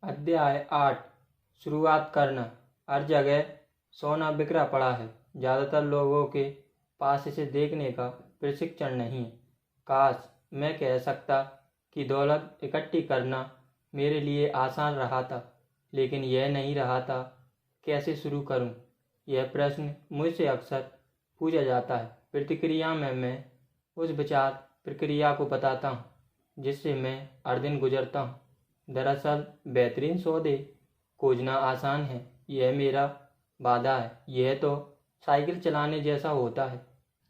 अध्याय 8। शुरुआत करना। हर जगह सोना बिखरा पड़ा है। ज़्यादातर लोगों के पास इसे देखने का प्रशिक्षण नहीं है। काश मैं कह सकता कि दौलत इकट्ठी करना मेरे लिए आसान रहा था, लेकिन यह नहीं रहा था। कैसे शुरू करूं? यह प्रश्न मुझसे अक्सर पूछा जाता है। प्रतिक्रिया में मैं उस विचार प्रक्रिया को बताता हूं जिससे मैं हर दिन गुजरता हूं। दरअसल बेहतरीन सौदे खोजना आसान है, यह मेरा वादा है। यह तो साइकिल चलाने जैसा होता है।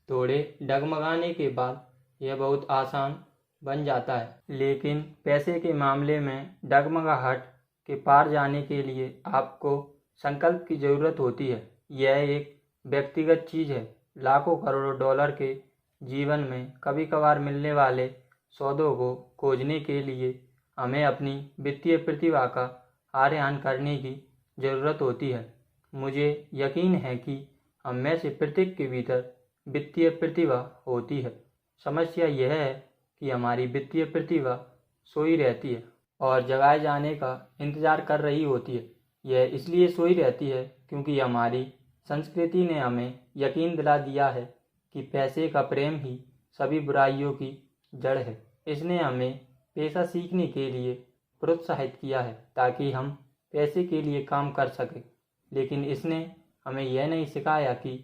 थोड़े डगमगाने के बाद यह बहुत आसान बन जाता है, लेकिन पैसे के मामले में डगमगाहट के पार जाने के लिए आपको संकल्प की ज़रूरत होती है। यह एक व्यक्तिगत चीज़ है। लाखों करोड़ों डॉलर के जीवन में कभी कभार मिलने वाले सौदों को खोजने के लिए हमें अपनी वित्तीय प्रतिभा का आह्वान करने की ज़रूरत होती है। मुझे यकीन है कि हम में से प्रत्येक के भीतर वित्तीय प्रतिभा होती है। समस्या यह है कि हमारी वित्तीय प्रतिभा सोई रहती है और जगाए जाने का इंतज़ार कर रही होती है। यह इसलिए सोई रहती है क्योंकि हमारी संस्कृति ने हमें यकीन दिला दिया है कि पैसे का प्रेम ही सभी बुराइयों की जड़ है। इसने हमें पेशा सीखने के लिए प्रोत्साहित किया है ताकि हम पैसे के लिए काम कर सकें, लेकिन इसने हमें यह नहीं सिखाया कि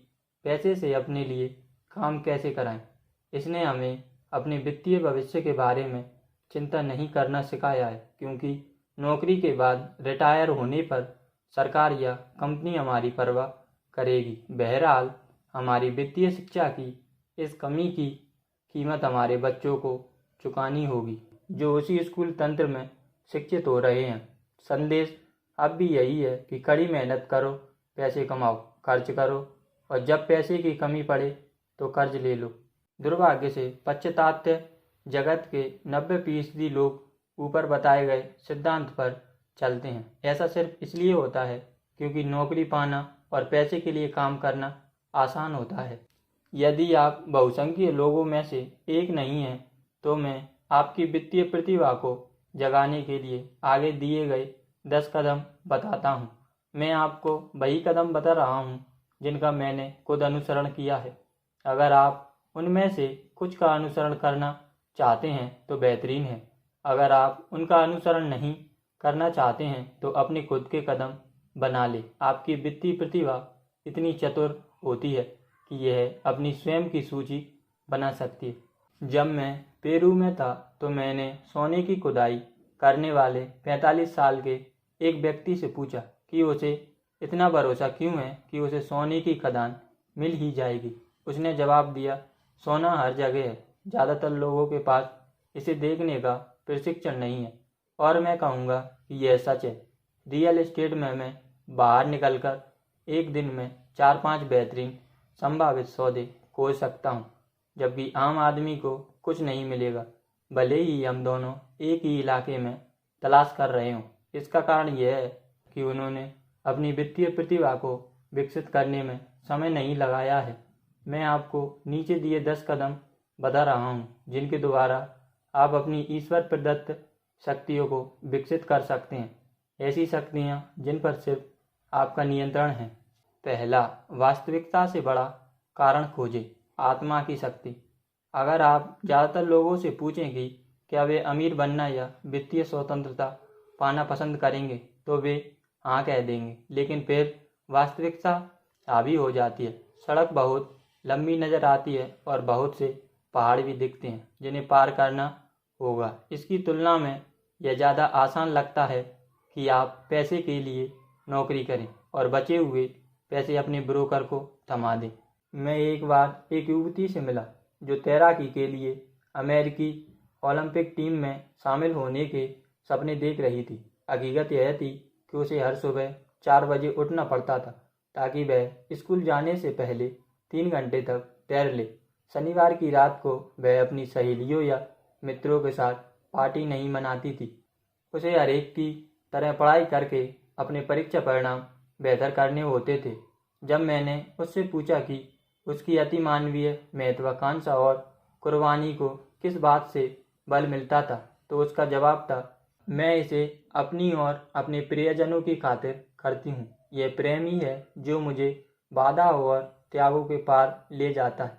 पैसे से अपने लिए काम कैसे कराएं। इसने हमें अपने वित्तीय भविष्य के बारे में चिंता नहीं करना सिखाया है, क्योंकि नौकरी के बाद रिटायर होने पर सरकार या कंपनी हमारी परवाह करेगी। बहरहाल, हमारी वित्तीय शिक्षा की इस कमी की कीमत हमारे बच्चों को चुकानी होगी, जो उसी स्कूल तंत्र में शिक्षित हो रहे हैं। संदेश अब भी यही है कि कड़ी मेहनत करो, पैसे कमाओ, खर्च करो, और जब पैसे की कमी पड़े तो कर्ज ले लो। दुर्भाग्य से पाश्चात्य जगत के 90% लोग ऊपर बताए गए सिद्धांत पर चलते हैं। ऐसा सिर्फ इसलिए होता है क्योंकि नौकरी पाना और पैसे के लिए काम करना आसान होता है। यदि आप बहुसंख्यक लोगों में से एक नहीं हैं, तो मैं आपकी वित्तीय प्रतिभा को जगाने के लिए आगे दिए गए 10 कदम बताता हूं। मैं आपको वही कदम बता रहा हूं जिनका मैंने खुद अनुसरण किया है। अगर आप उनमें से कुछ का अनुसरण करना चाहते हैं तो बेहतरीन है। अगर आप उनका अनुसरण नहीं करना चाहते हैं तो अपने खुद के कदम बना ले। आपकी वित्तीय प्रतिभा इतनी चतुर होती है कि यह अपनी स्वयं की सूची बना सकती है। जब मैं पेरू में था तो मैंने सोने की खुदाई करने वाले 45 साल के एक व्यक्ति से पूछा कि उसे इतना भरोसा क्यों है कि उसे सोने की खदान मिल ही जाएगी। उसने जवाब दिया, सोना हर जगह है, ज़्यादातर लोगों के पास इसे देखने का प्रशिक्षण नहीं है। और मैं कहूँगा कि यह सच है। रियल एस्टेट में मैं बाहर निकलकर एक दिन में 4-5 बेहतरीन संभावित सौदे खोज सकता हूँ, जबकि आम आदमी को कुछ नहीं मिलेगा, भले ही हम दोनों एक ही इलाके में तलाश कर रहे हों। इसका कारण यह है कि उन्होंने अपनी वित्तीय प्रतिभा को विकसित करने में समय नहीं लगाया है। मैं आपको नीचे दिए 10 कदम बता रहा हूँ जिनके द्वारा आप अपनी ईश्वर प्रदत्त शक्तियों को विकसित कर सकते हैं, ऐसी शक्तियाँ जिन पर सिर्फ आपका नियंत्रण है। पहला, वास्तविकता से बड़ा कारण खोजें। आत्मा की शक्ति। अगर आप ज़्यादातर लोगों से पूछें कि क्या वे अमीर बनना या वित्तीय स्वतंत्रता पाना पसंद करेंगे, तो वे हाँ कह देंगे, लेकिन फिर वास्तविकता हावी हो जाती है। सड़क बहुत लंबी नज़र आती है और बहुत से पहाड़ भी दिखते हैं जिन्हें पार करना होगा। इसकी तुलना में यह ज़्यादा आसान लगता है कि आप पैसे के लिए नौकरी करें और बचे हुए पैसे अपने ब्रोकर को थमा दें। मैं एक बार एक युवती से मिला जो तैराकी के लिए अमेरिकी ओलंपिक टीम में शामिल होने के सपने देख रही थी। हकीकत यह थी कि उसे हर सुबह 4 बजे उठना पड़ता था ताकि वह स्कूल जाने से पहले 3 घंटे तक तैर ले। शनिवार की रात को वह अपनी सहेलियों या मित्रों के साथ पार्टी नहीं मनाती थी। उसे हर एक की तरह पढ़ाई करके अपने परीक्षा परिणाम बेहतर करने होते थे। जब मैंने उससे पूछा कि उसकी अतिमानवीय महत्वाकांक्षा और कुर्बानी को किस बात से बल मिलता था, तो उसका जवाब था, मैं इसे अपनी और अपने प्रियजनों की खातिर करती हूँ। यह प्रेम ही है जो मुझे बाधा और त्यागों के पार ले जाता है।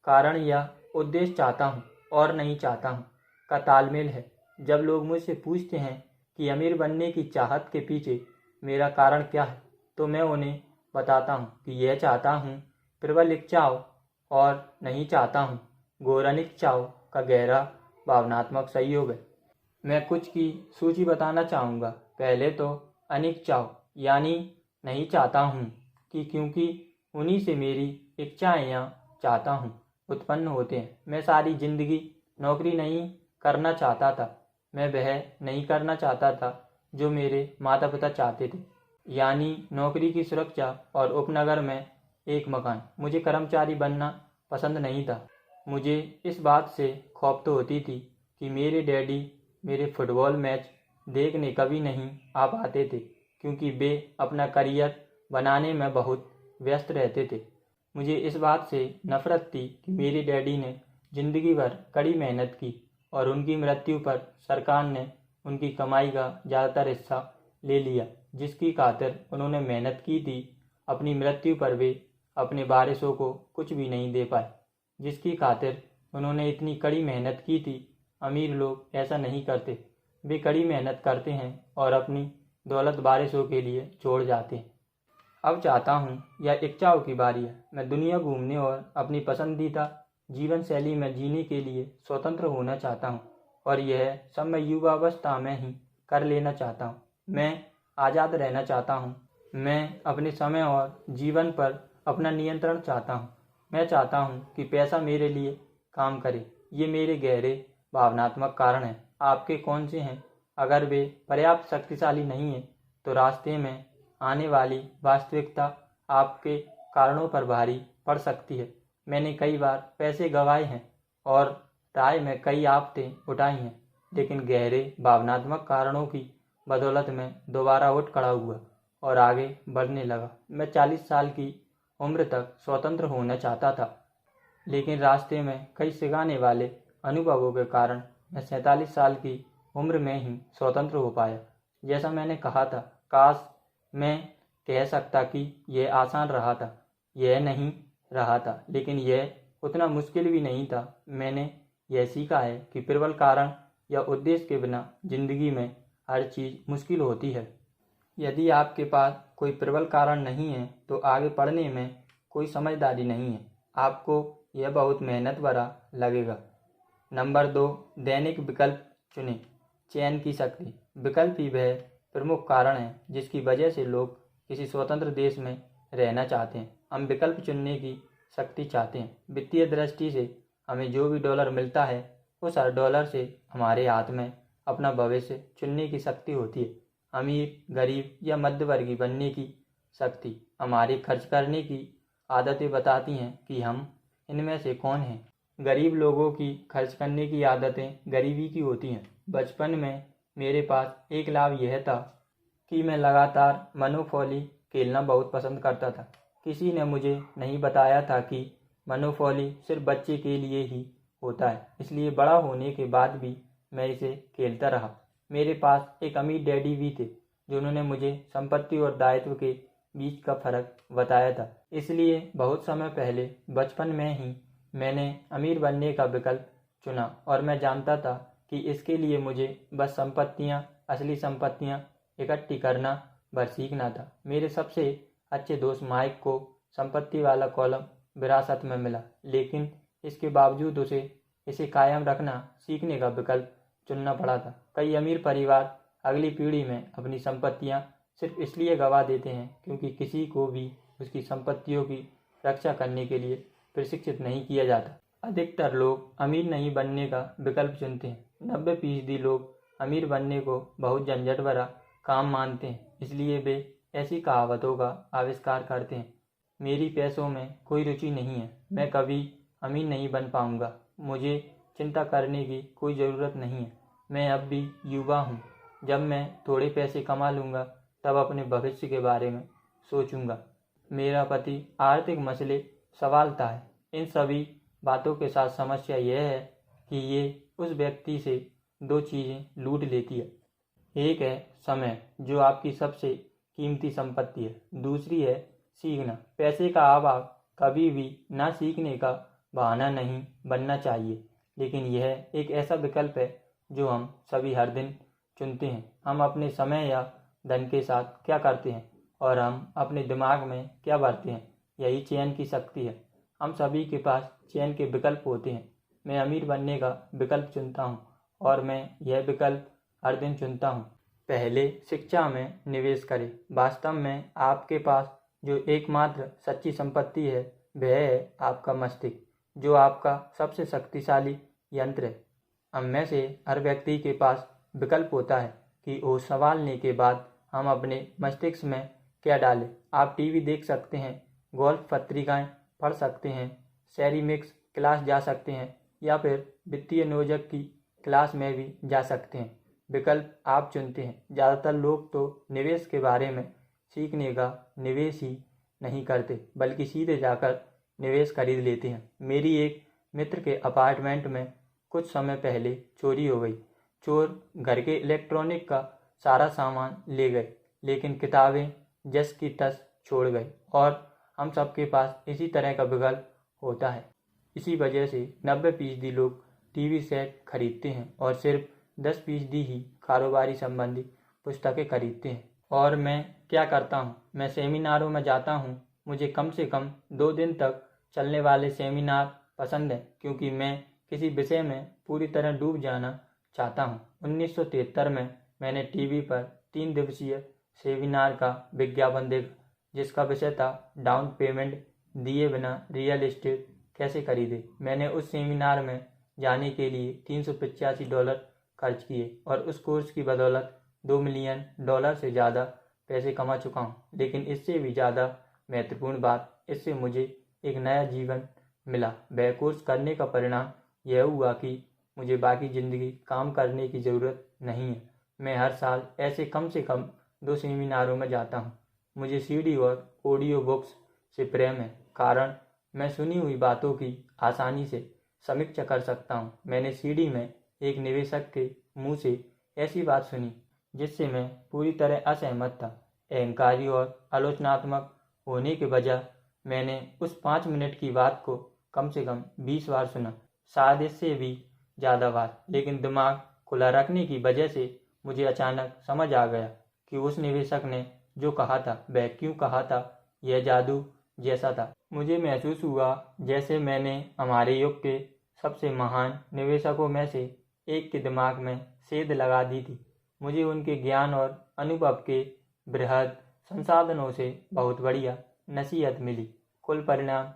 कारण या उद्देश्य चाहता हूँ और नहीं चाहता हूँ का तालमेल है। जब लोग मुझसे पूछते हैं कि अमीर बनने की चाहत के पीछे मेरा कारण क्या है, तो मैं उन्हें बताता हूँ कि यह चाहता हूँ प्रबल इच्छाओं और नहीं चाहता हूँ गौरनिच्छाओं का गहरा भावनात्मक सहयोग है। मैं कुछ की सूची बताना चाहूँगा। पहले तो अनिच्छाओं यानी नहीं चाहता हूँ कि क्योंकि उन्हीं से मेरी इच्छाएं या चाहता हूँ उत्पन्न होते हैं। मैं सारी जिंदगी नौकरी नहीं करना चाहता था। मैं वह नहीं करना चाहता था जो मेरे माता पिता चाहते थे, यानी नौकरी की सुरक्षा और उपनगर में एक मकान। मुझे कर्मचारी बनना पसंद नहीं था। मुझे इस बात से खौफ तो होती थी कि मेरे डैडी मेरे फुटबॉल मैच देखने कभी नहीं आ पाते थे, क्योंकि वे अपना करियर बनाने में बहुत व्यस्त रहते थे। मुझे इस बात से नफरत थी कि मेरे डैडी ने जिंदगी भर कड़ी मेहनत की और उनकी मृत्यु पर सरकार ने उनकी कमाई का ज़्यादातर हिस्सा ले लिया, जिसकी खातिर उन्होंने मेहनत की थी। अपनी मृत्यु पर वे अपने वारिसों को कुछ भी नहीं दे पाए, जिसकी खातिर उन्होंने इतनी कड़ी मेहनत की थी। अमीर लोग ऐसा नहीं करते। वे कड़ी मेहनत करते हैं और अपनी दौलत वारिसों के लिए छोड़ जाते हैं। अब चाहता हूँ या इच्छाओं की बारी है। मैं दुनिया घूमने और अपनी पसंदीदा जीवन शैली में जीने के लिए स्वतंत्र होना चाहता हूँ, और यह सब मैं युवावस्था में ही कर लेना चाहता हूँ। मैं आज़ाद रहना चाहता हूँ। मैं अपने समय और जीवन पर अपना नियंत्रण चाहता हूँ। मैं चाहता हूँ कि पैसा मेरे लिए काम करे। ये मेरे गहरे भावनात्मक कारण हैं। आपके कौन से हैं? अगर वे पर्याप्त शक्तिशाली नहीं हैं, तो रास्ते में आने वाली वास्तविकता आपके कारणों पर भारी पड़ सकती है। मैंने कई बार पैसे गंवाए हैं और राह में कई आफतें उठाई हैं, लेकिन गहरे भावनात्मक कारणों की बदौलत मैं दोबारा उठ खड़ा हुआ और आगे बढ़ने लगा। मैं 40 साल की उम्र तक स्वतंत्र होना चाहता था, लेकिन रास्ते में कई सिखाने वाले अनुभवों के कारण मैं 47 साल की उम्र में ही स्वतंत्र हो पाया। जैसा मैंने कहा था, काश मैं कह सकता कि यह आसान रहा था। यह नहीं रहा था, लेकिन यह उतना मुश्किल भी नहीं था। मैंने यह सीखा है कि प्रबल कारण या उद्देश्य के बिना जिंदगी में हर चीज़ मुश्किल होती है। यदि आपके पास कोई प्रबल कारण नहीं है, तो आगे बढ़ने में कोई समझदारी नहीं है। आपको यह बहुत मेहनत भरा लगेगा। नंबर 2, दैनिक विकल्प चुनें। चयन की शक्ति। विकल्प ही वह प्रमुख कारण है जिसकी वजह से लोग किसी स्वतंत्र देश में रहना चाहते हैं। हम विकल्प चुनने की शक्ति चाहते हैं। वित्तीय दृष्टि से हमें जो भी डॉलर मिलता है, उस हर डॉलर से हमारे हाथ में अपना भविष्य चुनने की शक्ति होती है। अमीर, गरीब या मध्यवर्गीय बनने की शक्ति हमारे खर्च करने की आदतें बताती हैं कि हम इनमें से कौन हैं। गरीब लोगों की खर्च करने की आदतें गरीबी की होती हैं। बचपन में मेरे पास एक लाभ यह था कि मैं लगातार मोनोपोली खेलना बहुत पसंद करता था। किसी ने मुझे नहीं बताया था कि मोनोपोली सिर्फ बच्चे के लिए ही होता है, इसलिए बड़ा होने के बाद भी मैं इसे खेलता रहा। मेरे पास एक अमीर डैडी भी थे, जिन्होंने मुझे संपत्ति और दायित्व के बीच का फर्क बताया था। इसलिए बहुत समय पहले बचपन में ही मैंने अमीर बनने का विकल्प चुना, और मैं जानता था कि इसके लिए मुझे बस असली संपत्तियाँ इकट्ठी करना भर सीखना था। मेरे सबसे अच्छे दोस्त माइक को संपत्ति वाला कॉलम विरासत में मिला, लेकिन इसके बावजूद उसे इसे कायम रखना सीखने का विकल्प चुनना पड़ा था। कई अमीर परिवार अगली पीढ़ी में अपनी संपत्तियां सिर्फ इसलिए गंवा देते हैं क्योंकि किसी को भी उसकी संपत्तियों की रक्षा करने के लिए प्रशिक्षित नहीं किया जाता। अधिकतर लोग अमीर नहीं बनने का विकल्प चुनते हैं। 90% लोग अमीर बनने को बहुत झंझट भरा काम मानते हैं, इसलिए वे ऐसी कहावतों का आविष्कार करते हैं। मेरी पैसों में कोई रुचि नहीं है, मैं कभी अमीर नहीं बन पाऊंगा, मुझे चिंता करने की कोई ज़रूरत नहीं है। मैं अब भी युवा हूँ। जब मैं थोड़े पैसे कमा लूँगा तब अपने भविष्य के बारे में सोचूंगा। मेरा पति आर्थिक मसले संभालता है। इन सभी बातों के साथ समस्या यह है कि ये उस व्यक्ति से दो चीज़ें लूट लेती है। एक है समय, जो आपकी सबसे कीमती संपत्ति है। दूसरी है सीखना। पैसे का अभाव कभी भी ना सीखने का बहाना नहीं बनना चाहिए, लेकिन यह एक ऐसा विकल्प है जो हम सभी हर दिन चुनते हैं। हम अपने समय या धन के साथ क्या करते हैं और हम अपने दिमाग में क्या भरते हैं, यही चयन की शक्ति है। हम सभी के पास चयन के विकल्प होते हैं। मैं अमीर बनने का विकल्प चुनता हूँ और मैं यह विकल्प हर दिन चुनता हूँ। पहले शिक्षा में निवेश करें। वास्तव में आपके पास जो एकमात्र सच्ची संपत्ति है वह है आपका मस्तिष्क, जो आपका सबसे शक्तिशाली यंत्र है। हम में से हर व्यक्ति के पास विकल्प होता है कि वो संभालने के बाद हम अपने मस्तिष्क में क्या डालें। आप टीवी देख सकते हैं, गोल्फ पत्रिकाएं पढ़ सकते हैं, सेरामिक्स क्लास जा सकते हैं या फिर वित्तीय नियोजक की क्लास में भी जा सकते हैं। विकल्प आप चुनते हैं। ज़्यादातर लोग तो निवेश के बारे में सीखने का निवेश ही नहीं करते, बल्कि सीधे जाकर निवेश खरीद लेते हैं। मेरी एक मित्र के अपार्टमेंट में कुछ समय पहले चोरी हो गई। चोर घर के इलेक्ट्रॉनिक का सारा सामान ले गए, लेकिन किताबें जस की तस छोड़ गए। और हम सबके पास इसी तरह का विकल्प होता है। इसी वजह से 90% लोग टीवी सेट खरीदते हैं और सिर्फ 10% ही कारोबारी संबंधी पुस्तकें खरीदते हैं। और मैं क्या करता हूँ? मैं सेमिनारों में जाता हूँ। मुझे कम से कम 2 दिन तक चलने वाले सेमिनार पसंद है, क्योंकि मैं किसी विषय में पूरी तरह डूब जाना चाहता हूँ। 1973 में मैंने टीवी पर 3 दिवसीय सेमिनार का विज्ञापन देखा, जिसका विषय था डाउन पेमेंट दिए बिना रियल एस्टेट कैसे खरीदे। मैंने उस सेमिनार में जाने के लिए $385 खर्च किए और उस कोर्स की बदौलत $2 मिलियन से ज़्यादा पैसे कमा चुका हूँ। लेकिन इससे भी ज़्यादा महत्वपूर्ण बात, इससे मुझे एक नया जीवन मिला। वह कोर्स करने का परिणाम यह हुआ कि मुझे बाकी ज़िंदगी काम करने की ज़रूरत नहीं है। मैं हर साल ऐसे कम से कम 2 सेमिनारों में जाता हूँ। मुझे सीडी और ऑडियो बुक्स से प्रेम है, कारण मैं सुनी हुई बातों की आसानी से समीक्षा कर सकता हूँ। मैंने सीडी में एक निवेशक के मुंह से ऐसी बात सुनी जिससे मैं पूरी तरह असहमत था। अहंकारी और आलोचनात्मक होने के बजाय मैंने उस 5 मिनट की बात को कम से कम 20 बार सुना, शायद इससे भी ज़्यादा बार। लेकिन दिमाग खुला रखने की वजह से मुझे अचानक समझ आ गया कि उस निवेशक ने जो कहा था वह क्यों कहा था। यह जादू जैसा था। मुझे महसूस हुआ जैसे मैंने हमारे युग के सबसे महान निवेशकों में से एक के दिमाग में सेध लगा दी थी। मुझे उनके ज्ञान और अनुभव के बृहद संसाधनों से बहुत बढ़िया नसीहत मिली। कुल परिणाम,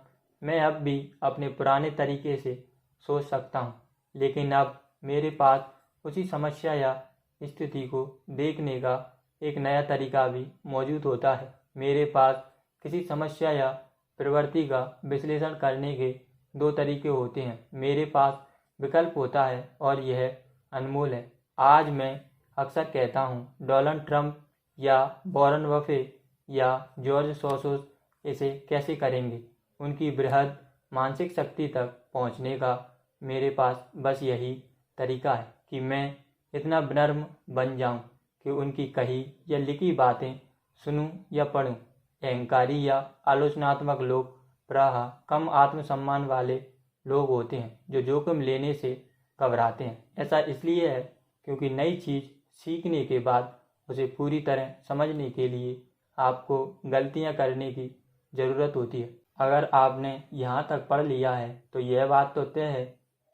मैं अब भी अपने पुराने तरीके से सोच सकता हूँ, लेकिन अब मेरे पास उसी समस्या या स्थिति को देखने का एक नया तरीका भी मौजूद होता है। मेरे पास किसी समस्या या प्रवृत्ति का विश्लेषण करने के 2 तरीके होते हैं। मेरे पास विकल्प होता है और यह अनमोल है। आज मैं अक्सर कहता हूँ, डोनाल्ड ट्रंप या वॉरेन बफेट या जॉर्ज सोरोस इसे कैसे करेंगे। उनकी बृहद मानसिक शक्ति तक पहुँचने का मेरे पास बस यही तरीका है कि मैं इतना विनम्र बन जाऊं कि उनकी कही या लिखी बातें सुनूं या पढ़ूं। अहंकारी या आलोचनात्मक लोग प्रायः कम आत्मसम्मान वाले लोग होते हैं जो जोखिम लेने से घबराते हैं। ऐसा इसलिए है क्योंकि नई चीज़ सीखने के बाद उसे पूरी तरह समझने के लिए आपको गलतियां करने की ज़रूरत होती है। अगर आपने यहाँ तक पढ़ लिया है तो यह बात तो तय है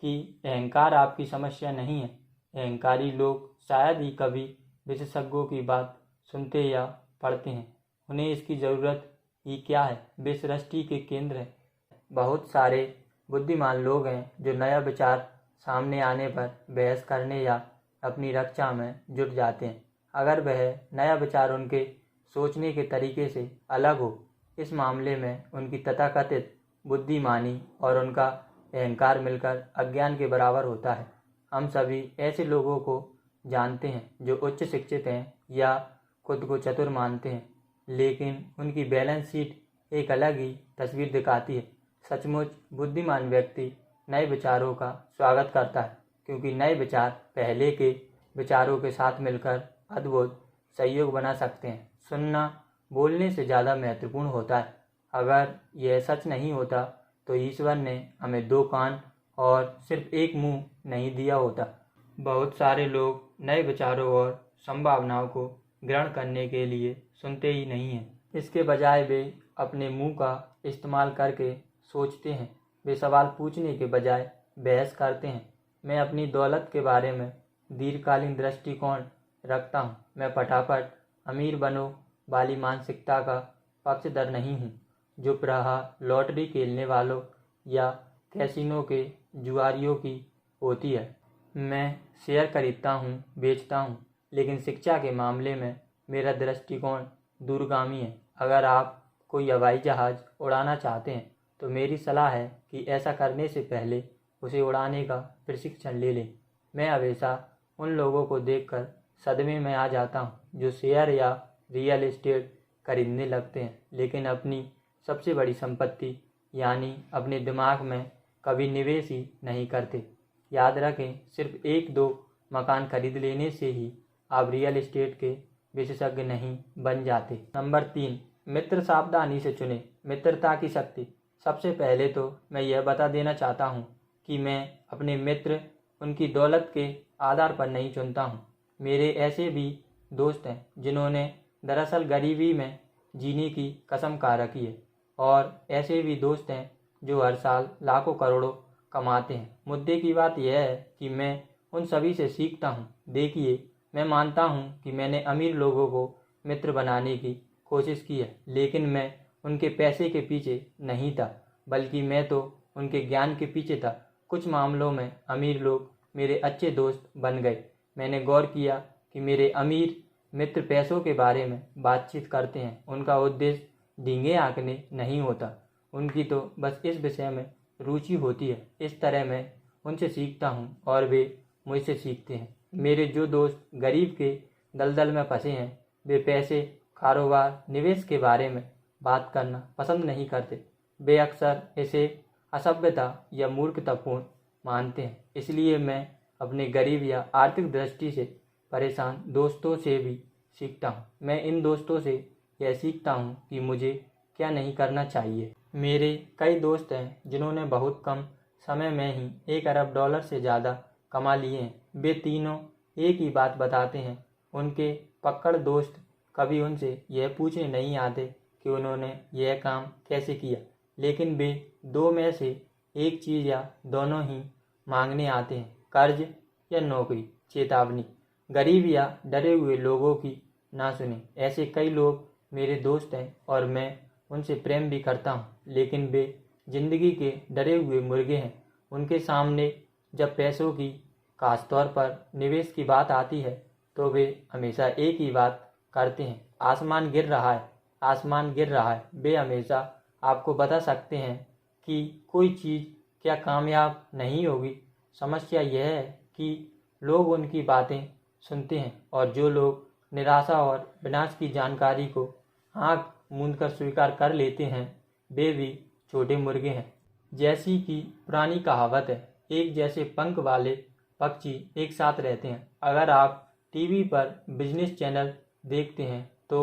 कि अहंकार आपकी समस्या नहीं है। अहंकारी लोग शायद ही कभी विशेषज्ञों की बात सुनते या पढ़ते हैं। उन्हें इसकी ज़रूरत ही क्या है? वे सृष्टि के केंद्र हैं। बहुत सारे बुद्धिमान लोग हैं जो नया विचार सामने आने पर बहस करने या अपनी रक्षा में जुट जाते हैं, अगर वह नया विचार उनके सोचने के तरीके से अलग हो। इस मामले में उनकी तथाकथित बुद्धिमानी और उनका अहंकार मिलकर अज्ञान के बराबर होता है। हम सभी ऐसे लोगों को जानते हैं जो उच्च शिक्षित हैं या खुद को चतुर मानते हैं, लेकिन उनकी बैलेंस शीट एक अलग ही तस्वीर दिखाती है। सचमुच बुद्धिमान व्यक्ति नए विचारों का स्वागत करता है, क्योंकि नए विचार पहले के विचारों के साथ मिलकर अद्भुत सहयोग बना सकते हैं। सुनना बोलने से ज़्यादा महत्वपूर्ण होता है। अगर यह सच नहीं होता तो ईश्वर ने हमें 2 कान और सिर्फ 1 मुंह नहीं दिया होता। बहुत सारे लोग नए विचारों और संभावनाओं को ग्रहण करने के लिए सुनते ही नहीं हैं। इसके बजाय वे अपने मुंह का इस्तेमाल करके सोचते हैं। वे सवाल पूछने के बजाय बहस करते हैं। मैं अपनी दौलत के बारे में दीर्घकालीन दृष्टिकोण रखता हूँ। मैं फटाफट अमीर बनो वाली मानसिकता का पक्षधर नहीं हूँ, जो प्रायः लॉटरी खेलने वालों या कैसीनो के जुआरियों की होती है। मैं शेयर खरीदता हूँ, बेचता हूँ, लेकिन शिक्षा के मामले में मेरा दृष्टिकोण दूरगामी है। अगर आप कोई हवाई जहाज़ उड़ाना चाहते हैं तो मेरी सलाह है कि ऐसा करने से पहले उसे उड़ाने का प्रशिक्षण ले लें। मैं हमेशा उन लोगों को देखकर सदमे में आ जाता हूँ जो शेयर या रियल एस्टेट खरीदने लगते हैं, लेकिन अपनी सबसे बड़ी संपत्ति यानी अपने दिमाग में कभी निवेश ही नहीं करते। याद रखें, सिर्फ 1-2 मकान खरीद लेने से ही आप रियल एस्टेट के विशेषज्ञ नहीं बन जाते। नंबर 3, मित्र सावधानी से चुनें। मित्रता की शक्ति। सबसे पहले तो मैं यह बता देना चाहता हूँ कि मैं अपने मित्र उनकी दौलत के आधार पर नहीं चुनता हूँ। मेरे ऐसे भी दोस्त हैं जिन्होंने दरअसल गरीबी में जीने की कसम खा रखी है, और ऐसे भी दोस्त हैं जो हर साल लाखों करोड़ों कमाते हैं। मुद्दे की बात यह है कि मैं उन सभी से सीखता हूँ। देखिए, मैं मानता हूँ कि मैंने अमीर लोगों को मित्र बनाने की कोशिश की है, लेकिन मैं उनके पैसे के पीछे नहीं था, बल्कि मैं तो उनके ज्ञान के पीछे था। कुछ मामलों में अमीर लोग मेरे अच्छे दोस्त बन गए। मैंने गौर किया कि मेरे अमीर मित्र पैसों के बारे में बातचीत करते हैं। उनका उद्देश्य डींगे हाँकने नहीं होता, उनकी तो बस इस विषय में रुचि होती है। इस तरह मैं उनसे सीखता हूँ और वे मुझसे सीखते हैं। मेरे जो दोस्त गरीब के दलदल में फंसे हैं, वे पैसे, कारोबार, निवेश के बारे में बात करना पसंद नहीं करते। वे अक्सर इसे असभ्यता या मूर्खतापूर्ण मानते हैं। इसलिए मैं अपने गरीब या आर्थिक दृष्टि से परेशान दोस्तों से भी सीखता हूँ। मैं इन दोस्तों से यह सीखता हूँ कि मुझे क्या नहीं करना चाहिए। मेरे कई दोस्त हैं जिन्होंने बहुत कम समय में ही $1 अरब से ज़्यादा कमा लिए हैं। वे तीनों एक ही बात बताते हैं। उनके पक्कड़ दोस्त कभी उनसे यह पूछने नहीं आते कि उन्होंने यह काम कैसे किया, लेकिन वे 2 में से एक चीज़ या दोनों ही मांगने आते हैं, कर्ज या नौकरी। चेतावनी, गरीब या डरे हुए लोगों की ना सुने। ऐसे कई लोग मेरे दोस्त हैं और मैं उनसे प्रेम भी करता हूँ, लेकिन वे जिंदगी के डरे हुए मुर्गे हैं। उनके सामने जब पैसों की, खासतौर पर निवेश की बात आती है, तो वे हमेशा एक ही बात करते हैं, आसमान गिर रहा है, आसमान गिर रहा है। वे हमेशा आपको बता सकते हैं कि कोई चीज़ क्या कामयाब नहीं होगी। समस्या यह है कि लोग उनकी बातें सुनते हैं, और जो लोग निराशा और विनाश की जानकारी को आँख मूंदकर स्वीकार कर लेते हैं, वे भी छोटे मुर्गे हैं। जैसी कि पुरानी कहावत है, एक जैसे पंख वाले पक्षी एक साथ रहते हैं। अगर आप टीवी पर बिजनेस चैनल देखते हैं तो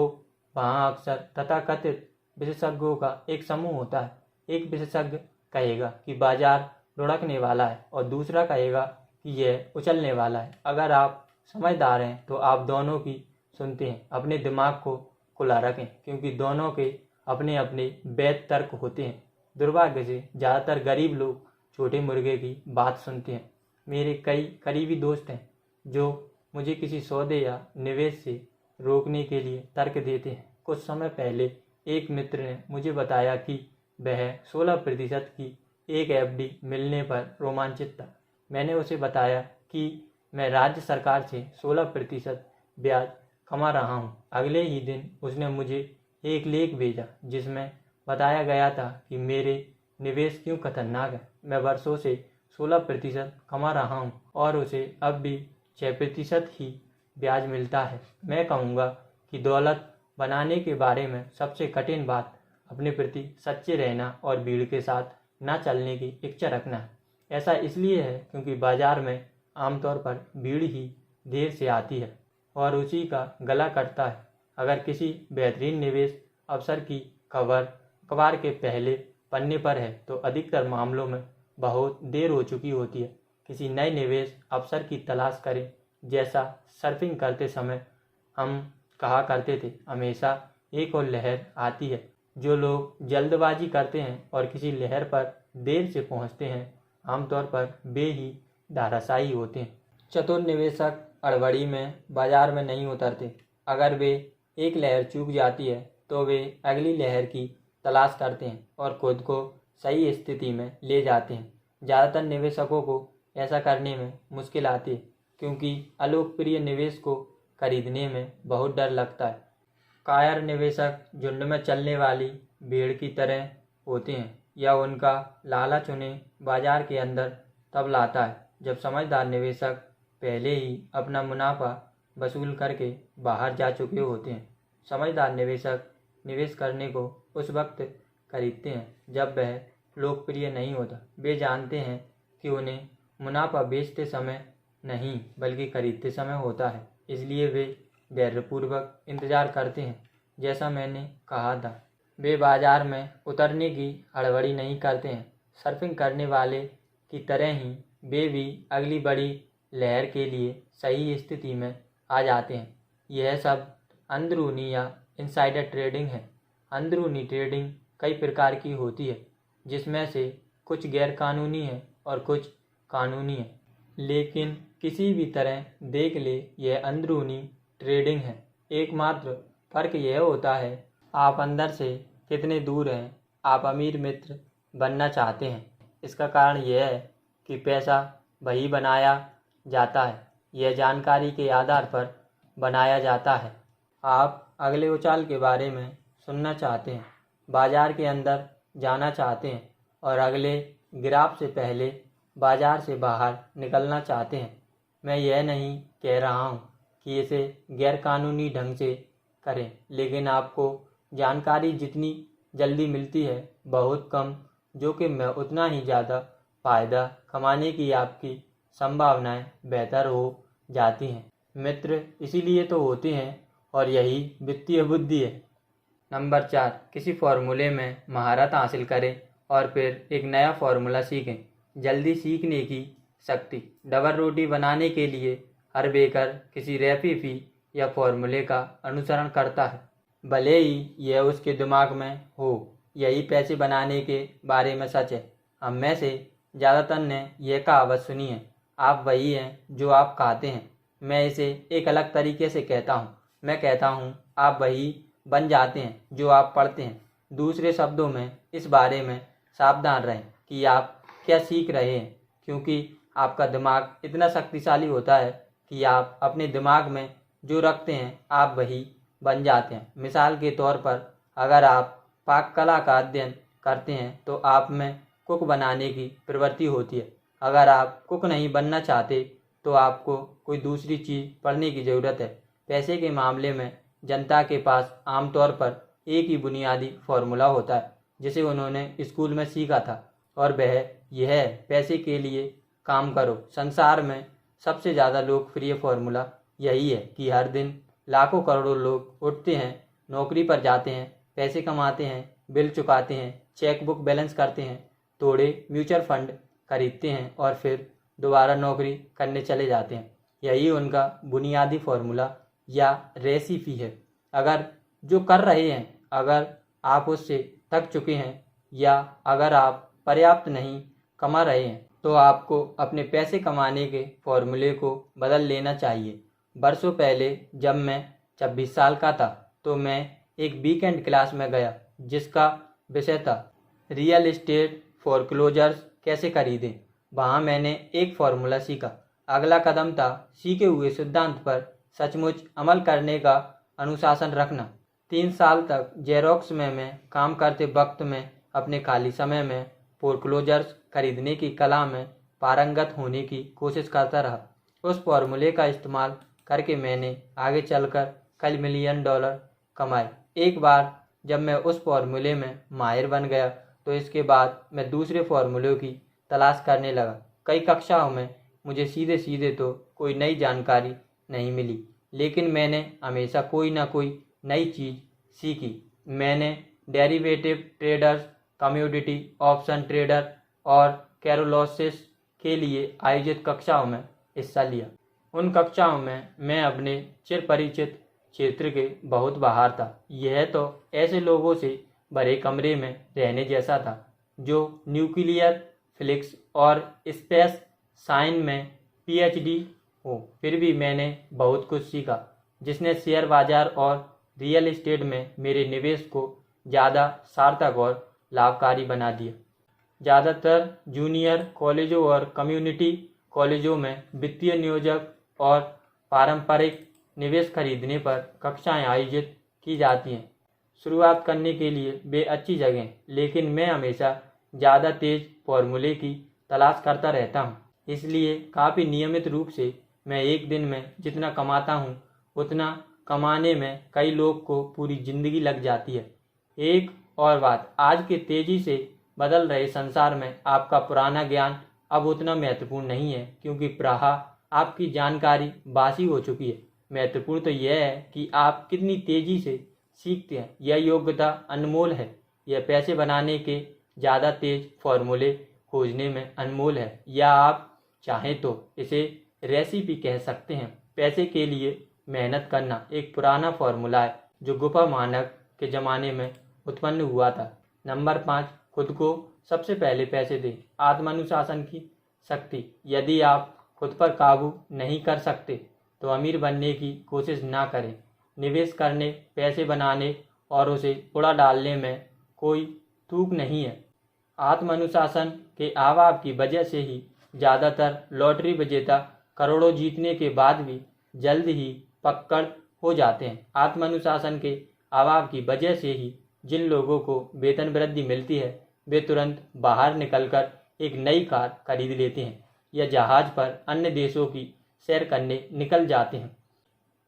वहाँ अक्सर तथाकथित विशेषज्ञों का एक समूह होता है। एक विशेषज्ञ कहेगा कि बाजार लुढ़कने वाला है और दूसरा कहेगा कि यह उछलने वाला है। अगर आप समझदार हैं तो आप दोनों की सुनते हैं। अपने दिमाग को खुला रखें, क्योंकि दोनों के अपने अपने वैध तर्क होते हैं। दुर्भाग्य से ज़्यादातर गरीब लोग छोटे मुर्गे की बात सुनते हैं। मेरे कई करीबी दोस्त हैं जो मुझे किसी सौदे या निवेश से रोकने के लिए तर्क देते हैं। कुछ समय पहले एक मित्र ने मुझे बताया कि वह 16% की एक एफडी मिलने पर रोमांचित था। मैंने उसे बताया कि मैं राज्य सरकार से 16% ब्याज कमा रहा हूँ। अगले ही दिन उसने मुझे एक लेख भेजा जिसमें बताया गया था कि मेरे निवेश क्यों खतरनाक है। मैं वर्षों से 16% कमा रहा हूँ और उसे अब भी 6% ही ब्याज मिलता है। मैं कहूँगा कि दौलत बनाने के बारे में सबसे कठिन बात अपने प्रति सच्चे रहना और भीड़ के साथ ना चलने की इच्छा रखना है। ऐसा इसलिए है क्योंकि बाजार में आमतौर पर भीड़ ही देर से आती है। और उसी का गला कटता है। अगर किसी बेहतरीन निवेश अवसर की खबर अखबार के पहले पन्ने पर है तो अधिकतर मामलों में बहुत देर हो चुकी होती है। किसी नए निवेश अवसर की तलाश करें। जैसा सर्फिंग करते समय हम कहा करते थे, हमेशा एक और लहर आती है। जो लोग जल्दबाजी करते हैं और किसी लहर पर देर से पहुंचते हैं, आमतौर पर वे ही धाराशायी होते हैं। चतुर निवेशक हड़बड़ी में बाजार में नहीं उतरते। अगर वे एक लहर चूक जाती है तो वे अगली लहर की तलाश करते हैं और खुद को सही स्थिति में ले जाते हैं। ज़्यादातर निवेशकों को ऐसा करने में मुश्किल आती है क्योंकि अलोकप्रिय निवेश को खरीदने में बहुत डर लगता है। कायर निवेशक झुंड में चलने वाली भीड़ की तरह होते हैं या उनका लालच उन्हें बाजार के अंदर तब लाता है जब समझदार निवेशक पहले ही अपना मुनाफा वसूल करके बाहर जा चुके होते हैं। समझदार निवेशक निवेश करने को उस वक्त खरीदते हैं जब वह लोकप्रिय नहीं होता। वे जानते हैं कि उन्हें मुनाफा बेचते समय नहीं बल्कि खरीदते समय होता है, इसलिए वे धैर्यपूर्वक इंतजार करते हैं। जैसा मैंने कहा था, वे बाजार में उतरने की हड़बड़ी नहीं करते हैं। सर्फिंग करने वाले की तरह ही वे भी अगली बड़ी लहर के लिए सही स्थिति में आ जाते हैं। यह सब अंदरूनी या इनसाइडर ट्रेडिंग है। अंदरूनी ट्रेडिंग कई प्रकार की होती है, जिसमें से कुछ गैरकानूनी है और कुछ कानूनी है, लेकिन किसी भी तरह देख ले यह अंदरूनी ट्रेडिंग है। एकमात्र फर्क यह होता है आप अंदर से कितने दूर हैं। आप अमीर मित्र बनना चाहते हैं। इसका कारण यह है कि पैसा वही बनाया जाता है, यह जानकारी के आधार पर बनाया जाता है। आप अगले उछाल के बारे में सुनना चाहते हैं, बाजार के अंदर जाना चाहते हैं और अगले गिराव से पहले बाजार से बाहर निकलना चाहते हैं। मैं यह नहीं कह रहा हूँ कि इसे गैरकानूनी ढंग से करें, लेकिन आपको जानकारी जितनी जल्दी मिलती है, बहुत कम जोखिम में उतना ही ज़्यादा फायदा कमाने की आपकी संभावनाएं बेहतर हो जाती हैं। मित्र इसीलिए तो होते हैं और यही वित्तीय बुद्धि है। नंबर 4, किसी फॉर्मूले में महारत हासिल करें और फिर एक नया फॉर्मूला सीखें। जल्दी सीखने की शक्ति। डबल रोटी बनाने के लिए हर बेकर किसी रेसिपी या फॉर्मूले का अनुसरण करता है, भले ही यह उसके दिमाग में हो। यही पैसे बनाने के बारे में सच है। हम में से ज़्यादातर ने यह कहावत सुनी है, आप वही हैं जो आप खाते हैं। मैं इसे एक अलग तरीके से कहता हूँ। मैं कहता हूँ आप वही बन जाते हैं जो आप पढ़ते हैं। दूसरे शब्दों में इस बारे में सावधान रहें कि आप क्या सीख रहे हैं, क्योंकि आपका दिमाग इतना शक्तिशाली होता है कि आप अपने दिमाग में जो रखते हैं आप वही बन जाते हैं। मिसाल के तौर पर अगर आप पाक कला का अध्ययन करते हैं तो आप में कुक बनाने की प्रवृत्ति होती है। अगर आप कुक नहीं बनना चाहते तो आपको कोई दूसरी चीज़ पढ़ने की ज़रूरत है। पैसे के मामले में जनता के पास आमतौर पर एक ही बुनियादी फॉर्मूला होता है जिसे उन्होंने स्कूल में सीखा था, और वह यह है, पैसे के लिए काम करो। संसार में सबसे ज़्यादा लोकप्रिय फॉर्मूला यही है कि हर दिन लाखों करोड़ों लोग उठते हैं, नौकरी पर जाते हैं, पैसे कमाते हैं, बिल चुकाते हैं, चेकबुक बैलेंस करते हैं, थोड़े म्यूचुअल फंड खरीदते हैं और फिर दोबारा नौकरी करने चले जाते हैं। यही उनका बुनियादी फॉर्मूला या रेसिपी है। अगर जो कर रहे हैं, अगर आप उससे थक चुके हैं या अगर आप पर्याप्त नहीं कमा रहे हैं तो आपको अपने पैसे कमाने के फॉर्मूले को बदल लेना चाहिए। बरसों पहले जब मैं 26 साल का था तो मैं एक वीकेंड क्लास में गया जिसका विषय था रियल एस्टेट फोरक्लोजर्स कैसे खरीदें। वहाँ मैंने एक फॉर्मूला सीखा। अगला कदम था सीखे हुए सिद्धांत पर सचमुच अमल करने का अनुशासन रखना। 3 साल तक जेरोक्स में मैं काम करते वक्त में अपने खाली समय में फोरक्लोजर्स खरीदने की कला में पारंगत होने की कोशिश करता रहा। उस फॉर्मूले का इस्तेमाल करके मैंने आगे चलकर कई मिलियन डॉलर कमाए। एक बार जब मैं उस फॉर्मूले में माहिर बन गया तो इसके बाद मैं दूसरे फॉर्मूले की तलाश करने लगा। कई कक्षाओं में मुझे सीधे सीधे तो कोई नई जानकारी नहीं मिली, लेकिन मैंने हमेशा कोई ना कोई नई चीज़ सीखी। मैंने derivative traders, commodity option trader और कैरोलोसिस के लिए आयोजित कक्षाओं में हिस्सा लिया। उन कक्षाओं में मैं अपने चिर परिचित क्षेत्र के बहुत बाहर था। यह तो ऐसे लोगों से भरे कमरे में रहने जैसा था जो न्यूक्लियर फिजिक्स और स्पेस साइंस में पीएचडी हो। फिर भी मैंने बहुत कुछ सीखा जिसने शेयर बाजार और रियल एस्टेट में मेरे निवेश को ज़्यादा सार्थक और लाभकारी बना दिया। ज़्यादातर जूनियर कॉलेजों और कम्युनिटी कॉलेजों में वित्तीय नियोजक और पारंपरिक निवेश खरीदने पर कक्षाएं आयोजित की जाती हैं। शुरुआत करने के लिए वे अच्छी जगह हैं, लेकिन मैं हमेशा ज़्यादा तेज़ फॉर्मूले की तलाश करता रहता हूँ। इसलिए काफ़ी नियमित रूप से मैं एक दिन में जितना कमाता हूँ उतना कमाने में कई लोग को पूरी ज़िंदगी लग जाती है। एक और बात, आज के तेज़ी से बदल रहे संसार में आपका पुराना ज्ञान अब उतना महत्वपूर्ण नहीं है, क्योंकि प्रायः आपकी जानकारी बासी हो चुकी है। महत्वपूर्ण तो यह है कि आप कितनी तेज़ी से सीखते हैं। यह योग्यता अनमोल है। यह पैसे बनाने के ज़्यादा तेज फॉर्मूले खोजने में अनमोल है, या आप चाहें तो इसे रेसिपी कह सकते हैं। पैसे के लिए मेहनत करना एक पुराना फॉर्मूला है जो गुफा मानक के ज़माने में उत्पन्न हुआ था। नंबर 5, खुद को सबसे पहले पैसे दें। आत्मानुशासन की शक्ति। यदि आप खुद पर काबू नहीं कर सकते तो अमीर बनने की कोशिश ना करें। निवेश करने, पैसे बनाने और उसे उड़ा डालने में कोई तुक नहीं है। आत्मानुशासन के अभाव की वजह से ही ज़्यादातर लॉटरी विजेता करोड़ों जीतने के बाद भी जल्द ही पक्कड़ हो जाते हैं। आत्मानुशासन के अभाव की वजह से ही जिन लोगों को वेतन वृद्धि मिलती है वे तुरंत बाहर निकलकर एक नई कार खरीद लेते हैं या जहाज पर अन्य देशों की सैर करने निकल जाते हैं।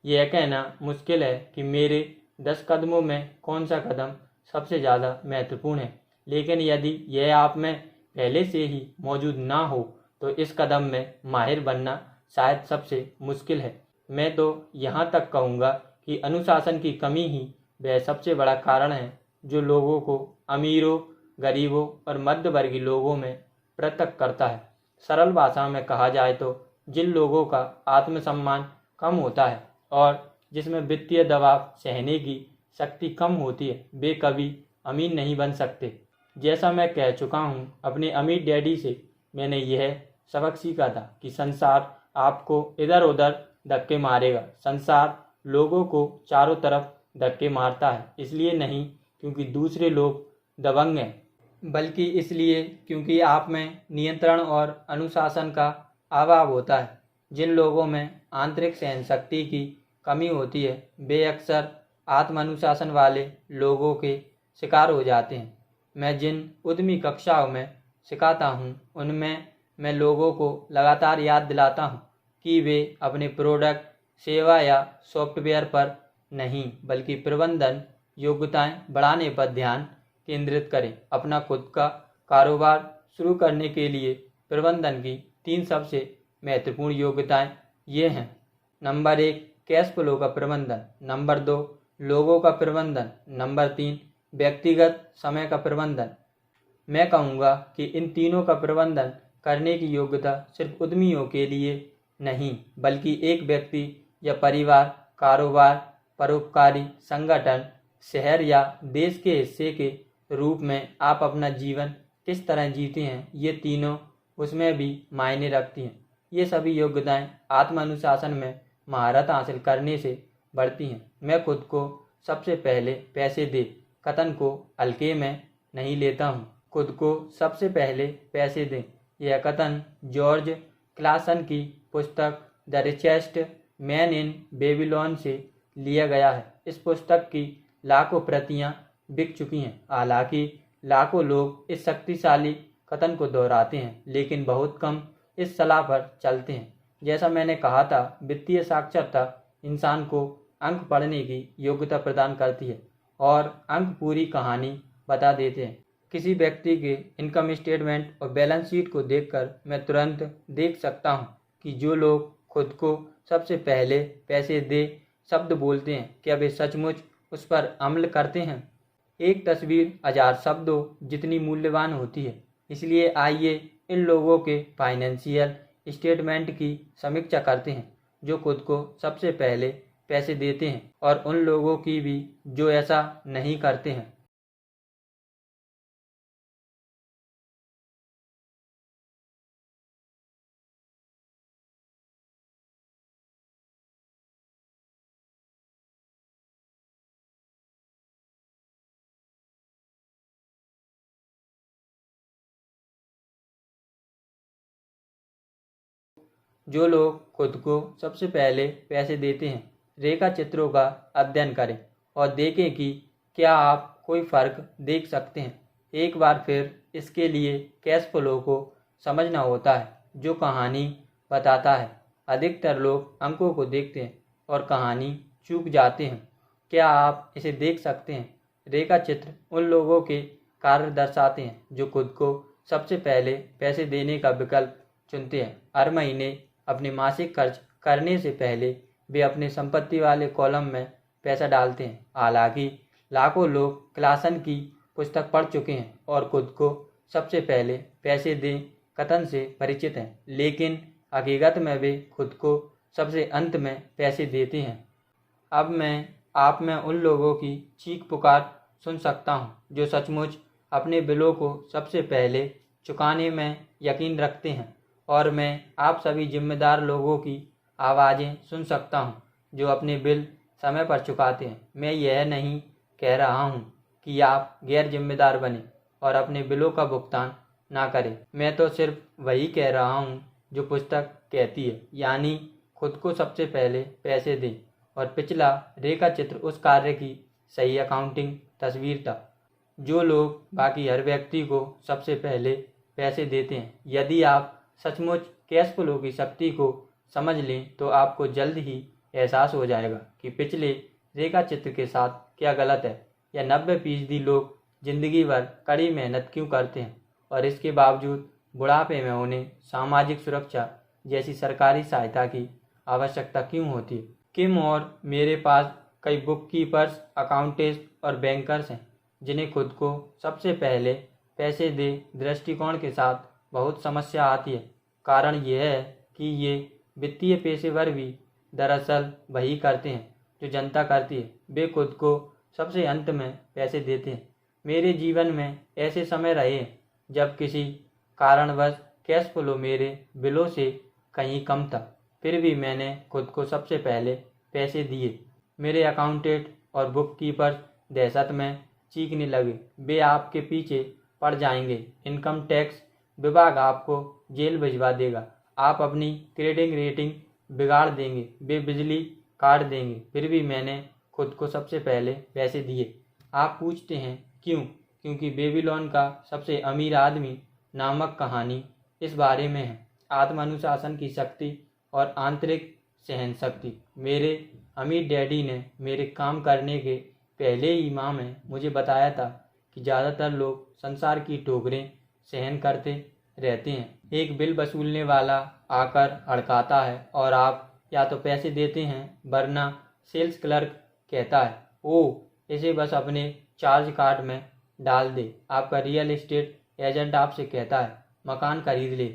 यह कहना मुश्किल है कि मेरे 10 कदमों में कौन सा कदम सबसे ज़्यादा महत्वपूर्ण है, लेकिन यदि यह आप में पहले से ही मौजूद ना हो तो इस कदम में माहिर बनना शायद सबसे मुश्किल है। मैं तो यहाँ तक कहूँगा कि अनुशासन की कमी ही वह सबसे बड़ा कारण है जो लोगों को अमीरों, गरीबों और मध्यवर्गीय लोगों में पृथक करता है। सरल भाषा में कहा जाए तो जिन लोगों का आत्मसम्मान कम होता है और जिसमें वित्तीय दबाव सहने की शक्ति कम होती है वे कभी अमीर नहीं बन सकते। जैसा मैं कह चुका हूँ, अपने अमीर डैडी से मैंने यह सबक सीखा था कि संसार आपको इधर उधर धक्के मारेगा। संसार लोगों को चारों तरफ धक्के मारता है, इसलिए नहीं क्योंकि दूसरे लोग दबंग हैं, बल्कि इसलिए क्योंकि आप में नियंत्रण और अनुशासन का अभाव होता है। जिन लोगों में आंतरिक सहनशक्ति की कमी होती है वे अक्सर आत्मानुशासन वाले लोगों के शिकार हो जाते हैं। मैं जिन उद्यमी कक्षाओं में सिखाता हूँ उनमें मैं लोगों को लगातार याद दिलाता हूँ कि वे अपने प्रोडक्ट, सेवा या सॉफ्टवेयर पर नहीं बल्कि प्रबंधन योग्यताएं बढ़ाने पर ध्यान केंद्रित करें। अपना खुद का कारोबार शुरू करने के लिए प्रबंधन की 3 सबसे महत्वपूर्ण योग्यताएं ये हैं। नंबर 1, कैश फ्लो का प्रबंधन। नंबर 2, लोगों का प्रबंधन। नंबर 3, व्यक्तिगत समय का प्रबंधन। मैं कहूँगा कि इन तीनों का प्रबंधन करने की योग्यता सिर्फ उद्यमियों के लिए नहीं बल्कि एक व्यक्ति या परिवार, कारोबार, परोपकारी संगठन, शहर या देश के हिस्से के रूप में आप अपना जीवन किस तरह जीते हैं, ये तीनों उसमें भी मायने रखती हैं। ये सभी योग्यताएं आत्मानुशासन में महारत हासिल करने से बढ़ती हैं। मैं खुद को सबसे पहले पैसे दे कथन को हल्के में नहीं लेता हूँ। खुद को सबसे पहले पैसे दें यह कथन जॉर्ज क्लासन की पुस्तक the richest man in Babylon से लिया गया है। इस पुस्तक की लाखों प्रतियां बिक चुकी हैं। हालांकि लाखों लोग इस शक्तिशाली कथन को दोहराते हैं, लेकिन बहुत कम इस सलाह पर चलते हैं। जैसा मैंने कहा था, वित्तीय साक्षरता इंसान को अंक पढ़ने की योग्यता प्रदान करती है और अंक पूरी कहानी बता देते हैं। किसी व्यक्ति के इनकम स्टेटमेंट और बैलेंस शीट को देखकर मैं तुरंत देख सकता हूँ कि जो लोग खुद को सबसे पहले पैसे दे शब्द बोलते हैं, क्या वे सचमुच उस पर अमल करते हैं? एक तस्वीर 1000 शब्दों जितनी मूल्यवान होती है। इसलिए आइए इन लोगों के फाइनेंशियल स्टेटमेंट की समीक्षा करते हैं जो खुद को सबसे पहले पैसे देते हैं, और उन लोगों की भी जो ऐसा नहीं करते हैं। जो लोग खुद को सबसे पहले पैसे देते हैं, रेखा चित्रों का अध्ययन करें और देखें कि क्या आप कोई फर्क देख सकते हैं। एक बार फिर इसके लिए कैश फ्लो को समझना होता है, जो कहानी बताता है। अधिकतर लोग अंकों को देखते हैं और कहानी चूक जाते हैं। क्या आप इसे देख सकते हैं? रेखा चित्र उन लोगों के कार्य दर्शाते हैं जो खुद को सबसे पहले पैसे देने का विकल्प चुनते हैं। हर महीने अपने मासिक खर्च करने से पहले वे अपने संपत्ति वाले कॉलम में पैसा डालते हैं। हालांकि लाखों लोग क्लासन की पुस्तक पढ़ चुके हैं और खुद को सबसे पहले पैसे दें कथन से परिचित हैं, लेकिन हकीकत में वे खुद को सबसे अंत में पैसे देते हैं। अब मैं आप में उन लोगों की चीख पुकार सुन सकता हूँ जो सचमुच अपने बिलों को सबसे पहले चुकाने में यकीन रखते हैं, और मैं आप सभी जिम्मेदार लोगों की आवाज़ें सुन सकता हूँ जो अपने बिल समय पर चुकाते हैं। मैं यह नहीं कह रहा हूँ कि आप गैर जिम्मेदार बने और अपने बिलों का भुगतान ना करें। मैं तो सिर्फ वही कह रहा हूँ जो पुस्तक कहती है, यानी खुद को सबसे पहले पैसे दें। और पिछला रेखा चित्र उस कार्य की सही अकाउंटिंग तस्वीर था। जो लोग बाकी हर व्यक्ति को सबसे पहले पैसे देते हैं। यदि आप सचमुच कैश फ्लो की शक्ति को समझ लें तो आपको जल्द ही एहसास हो जाएगा कि पिछले रेखा चित्र के साथ क्या गलत है, या 90% लोग जिंदगी भर कड़ी मेहनत क्यों करते हैं और इसके बावजूद बुढ़ापे में उन्हें सामाजिक सुरक्षा जैसी सरकारी सहायता की आवश्यकता क्यों होती है। किम और मेरे पास कई बुक कीपर्स, अकाउंटेंट्स और बैंकर्स हैं जिन्हें खुद को सबसे पहले पैसे दे दृष्टिकोण के साथ बहुत समस्या आती है। कारण यह है कि ये वित्तीय पेशेवर भी दरअसल वही करते हैं जो जनता करती है। वे खुद को सबसे अंत में पैसे देते हैं। मेरे जीवन में ऐसे समय रहे हैं जब किसी कारणवश कैश फ्लो मेरे बिलों से कहीं कम था, फिर भी मैंने खुद को सबसे पहले पैसे दिए। मेरे अकाउंटेंट और बुक कीपर्स दहशत में चीखने लगे। वे आपके पीछे पड़ जाएंगे। इनकम टैक्स विभाग आपको जेल भिजवा देगा। आप अपनी क्रेडिट रेटिंग बिगाड़ देंगे। वे बिजली काट देंगे। फिर भी मैंने खुद को सबसे पहले पैसे दिए। आप पूछते हैं क्यों? क्योंकि बेबीलोन का सबसे अमीर आदमी नामक कहानी इस बारे में है। आत्मानुशासन की शक्ति और आंतरिक सहन शक्ति। मेरे अमीर डैडी ने मेरे काम करने के पहले ही माह में मुझे बताया था कि ज़्यादातर लोग संसार की ठोकरें सहन करते रहते हैं। एक बिल वसूलने वाला आकर हड़काता है और आप या तो पैसे देते हैं, वरना सेल्स क्लर्क कहता है, ओह इसे बस अपने चार्ज कार्ड में डाल दे। आपका रियल एस्टेट एजेंट आपसे कहता है, मकान खरीद ले।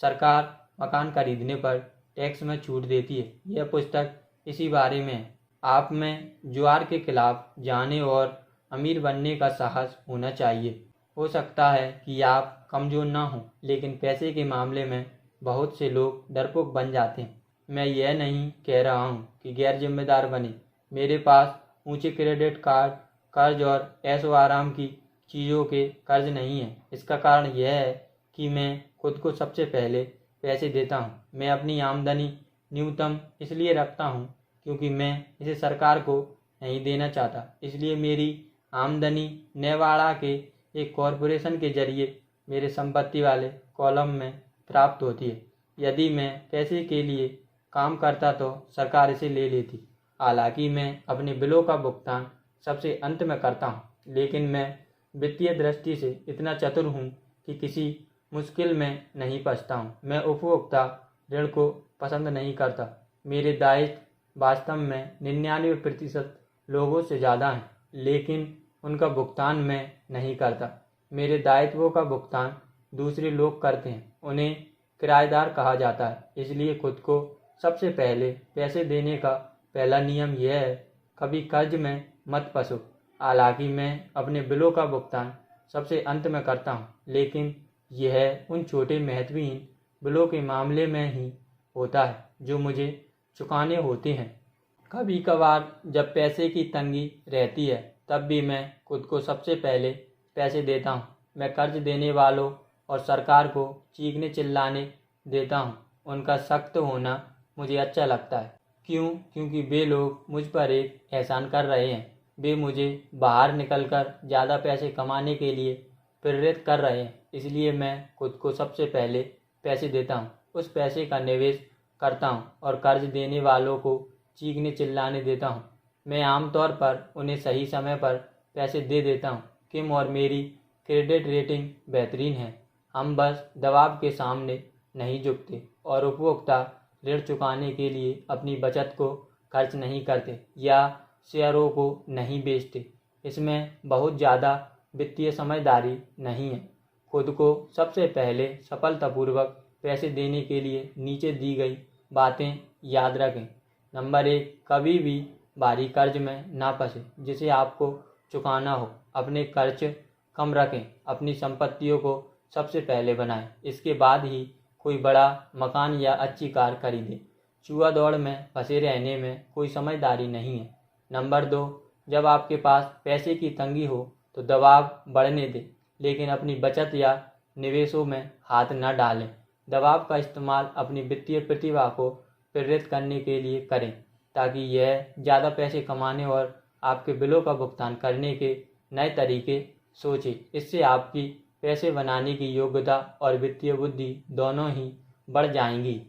सरकार मकान खरीदने पर टैक्स में छूट देती है। यह पुस्तक इसी बारे में है। आप में जुआर के खिलाफ जाने और अमीर बनने का साहस होना चाहिए। हो सकता है कि आप कमज़ोर ना हों, लेकिन पैसे के मामले में बहुत से लोग डरपोक बन जाते हैं। मैं यह नहीं कह रहा हूँ कि गैर जिम्मेदार बने। मेरे पास ऊंचे क्रेडिट कार्ड कर्ज और ऐशो आराम की चीज़ों के कर्ज नहीं है। इसका कारण यह है कि मैं खुद को सबसे पहले पैसे देता हूँ। मैं अपनी आमदनी न्यूनतम इसलिए रखता हूँ क्योंकि मैं इसे सरकार को नहीं देना चाहता। इसलिए मेरी आमदनी नेवाड़ा के एक कॉरपोरेशन के जरिए मेरे संपत्ति वाले कॉलम में प्राप्त होती है। यदि मैं पैसे के लिए काम करता तो सरकार इसे ले लेती। हालांकि मैं अपने बिलों का भुगतान सबसे अंत में करता हूँ, लेकिन मैं वित्तीय दृष्टि से इतना चतुर हूँ कि किसी मुश्किल में नहीं फंसता हूँ। मैं उपभोक्ता ऋण को पसंद नहीं करता। मेरे दायित्व वास्तव में 99% लोगों से ज़्यादा हैं, लेकिन उनका भुगतान मैं नहीं करता। मेरे दायित्वों का भुगतान दूसरे लोग करते हैं, उन्हें किराएदार कहा जाता है। इसलिए खुद को सबसे पहले पैसे देने का पहला नियम यह है, कभी कर्ज में मत फंसो। हालांकि मैं अपने बिलों का भुगतान सबसे अंत में करता हूँ, लेकिन यह उन छोटे महत्वहीन बिलों के मामले में ही होता है जो मुझे चुकाने होते हैं। कभी कभार जब पैसे की तंगी रहती है, तब भी मैं खुद को सबसे पहले पैसे देता हूँ। मैं कर्ज देने वालों और सरकार को चीखने चिल्लाने देता हूँ। उनका सख्त होना मुझे अच्छा लगता है। क्यों? क्योंकि वे लोग मुझ पर एक एहसान कर रहे हैं। वे मुझे बाहर निकलकर ज़्यादा पैसे कमाने के लिए प्रेरित कर रहे हैं। इसलिए मैं खुद को सबसे पहले पैसे देता हूँ, उस पैसे का निवेश करता हूँ और कर्ज देने वालों को चीखने चिल्लाने देता हूँ। मैं आमतौर पर उन्हें सही समय पर पैसे दे देता हूँ। किम और मेरी क्रेडिट रेटिंग बेहतरीन है। हम बस दबाव के सामने नहीं झुकते और उपभोक्ता ऋण चुकाने के लिए अपनी बचत को खर्च नहीं करते या शेयरों को नहीं बेचते। इसमें बहुत ज़्यादा वित्तीय समझदारी नहीं है। खुद को सबसे पहले सफलतापूर्वक पैसे देने के लिए नीचे दी गई बातें याद रखें। नंबर 1, कभी भी भारी कर्ज में ना फंसे जिसे आपको चुकाना हो। अपने खर्च कम रखें। अपनी संपत्तियों को सबसे पहले बनाएं, इसके बाद ही कोई बड़ा मकान या अच्छी कार खरीदें। जुआ दौड़ में फंसे रहने में कोई समझदारी नहीं है। नंबर 2, जब आपके पास पैसे की तंगी हो तो दबाव बढ़ने दें, लेकिन अपनी बचत या निवेशों में हाथ न डालें। दबाव का इस्तेमाल अपनी वित्तीय प्रतिभा को प्रेरित करने के लिए करें, ताकि यह ज़्यादा पैसे कमाने और आपके बिलों का भुगतान करने के नए तरीके सोचे। इससे आपकी पैसे बनाने की योग्यता और वित्तीय बुद्धि दोनों ही बढ़ जाएंगी।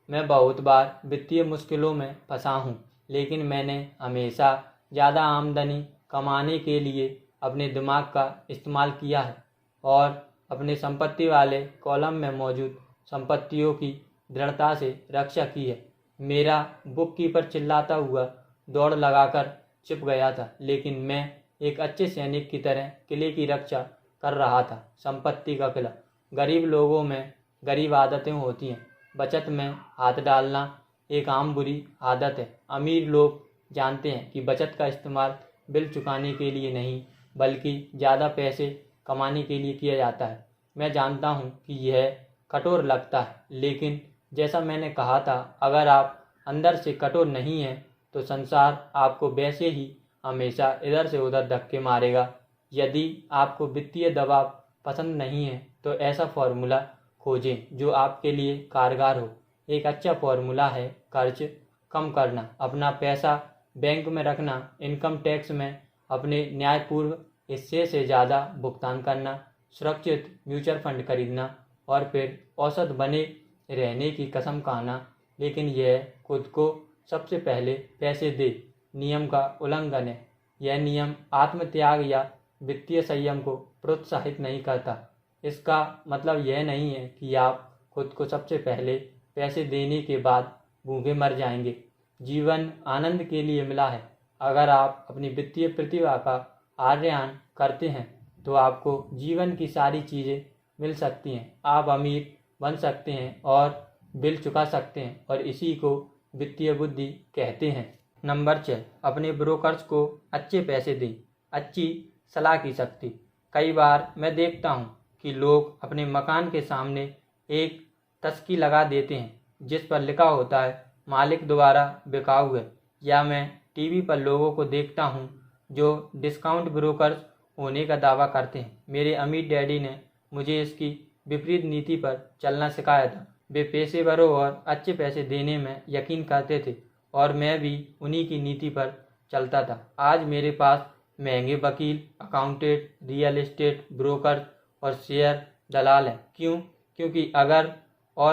मैं बहुत बार वित्तीय मुश्किलों में फंसा हूँ, लेकिन मैंने हमेशा ज़्यादा आमदनी कमाने के लिए अपने दिमाग का इस्तेमाल किया है और अपने संपत्ति वाले कॉलम में मौजूद संपत्तियों की दृढ़ता से रक्षा की है। मेरा बुक कीपर चिल्लाता हुआ दौड़ लगाकर छिप गया था, लेकिन मैं एक अच्छे सैनिक की तरह किले की रक्षा कर रहा था। संपत्ति का किला। गरीब लोगों में गरीब आदतें होती हैं। बचत में हाथ डालना एक आम बुरी आदत है। अमीर लोग जानते हैं कि बचत का इस्तेमाल बिल चुकाने के लिए नहीं, बल्कि ज़्यादा पैसे कमाने के लिए किया जाता है। मैं जानता हूँ कि यह कठोर लगता है, लेकिन जैसा मैंने कहा था, अगर आप अंदर से कठोर नहीं हैं तो संसार आपको वैसे ही हमेशा इधर से उधर धक्के मारेगा। यदि आपको वित्तीय दबाव पसंद नहीं है तो ऐसा फॉर्मूला खोजें जो आपके लिए कारगर हो। एक अच्छा फॉर्मूला है खर्च कम करना, अपना पैसा बैंक में रखना, इनकम टैक्स में अपने न्यायपूर्व हिस्से से ज़्यादा भुगतान करना, सुरक्षित म्यूचुअल फंड खरीदना और फिर औसत बने रहने की कसम खाना। लेकिन यह खुद को सबसे पहले पैसे दे नियम का उल्लंघन है। यह नियम आत्मत्याग या वित्तीय संयम को प्रोत्साहित नहीं करता। इसका मतलब यह नहीं है कि आप खुद को सबसे पहले पैसे देने के बाद भूखे मर जाएंगे। जीवन आनंद के लिए मिला है। अगर आप अपनी वित्तीय प्रतिभा का आह्वान करते हैं तो आपको जीवन की सारी चीज़ें मिल सकती हैं। आप अमीर बन सकते हैं और बिल चुका सकते हैं, और इसी को वित्तीय बुद्धि कहते हैं। नंबर 6, अपने ब्रोकर्स को अच्छे पैसे दें। अच्छी सलाह की शक्ति। कई बार मैं देखता हूँ कि लोग अपने मकान के सामने एक तस्की लगा देते हैं जिस पर लिखा होता है मालिक द्वारा बिकाऊ है। या मैं टीवी पर लोगों को देखता हूँ जो डिस्काउंट ब्रोकर्स होने का दावा करते हैं। मेरे अमीर डैडी ने मुझे इसकी विपरीत नीति पर चलना सिखाया था। वे पेशेवरों और अच्छे पैसे देने में यकीन करते थे और मैं भी उन्हीं की नीति पर चलता था। आज मेरे पास महंगे वकील, अकाउंटेंट, रियल एस्टेट ब्रोकर और शेयर दलाल हैं। क्यों? क्योंकि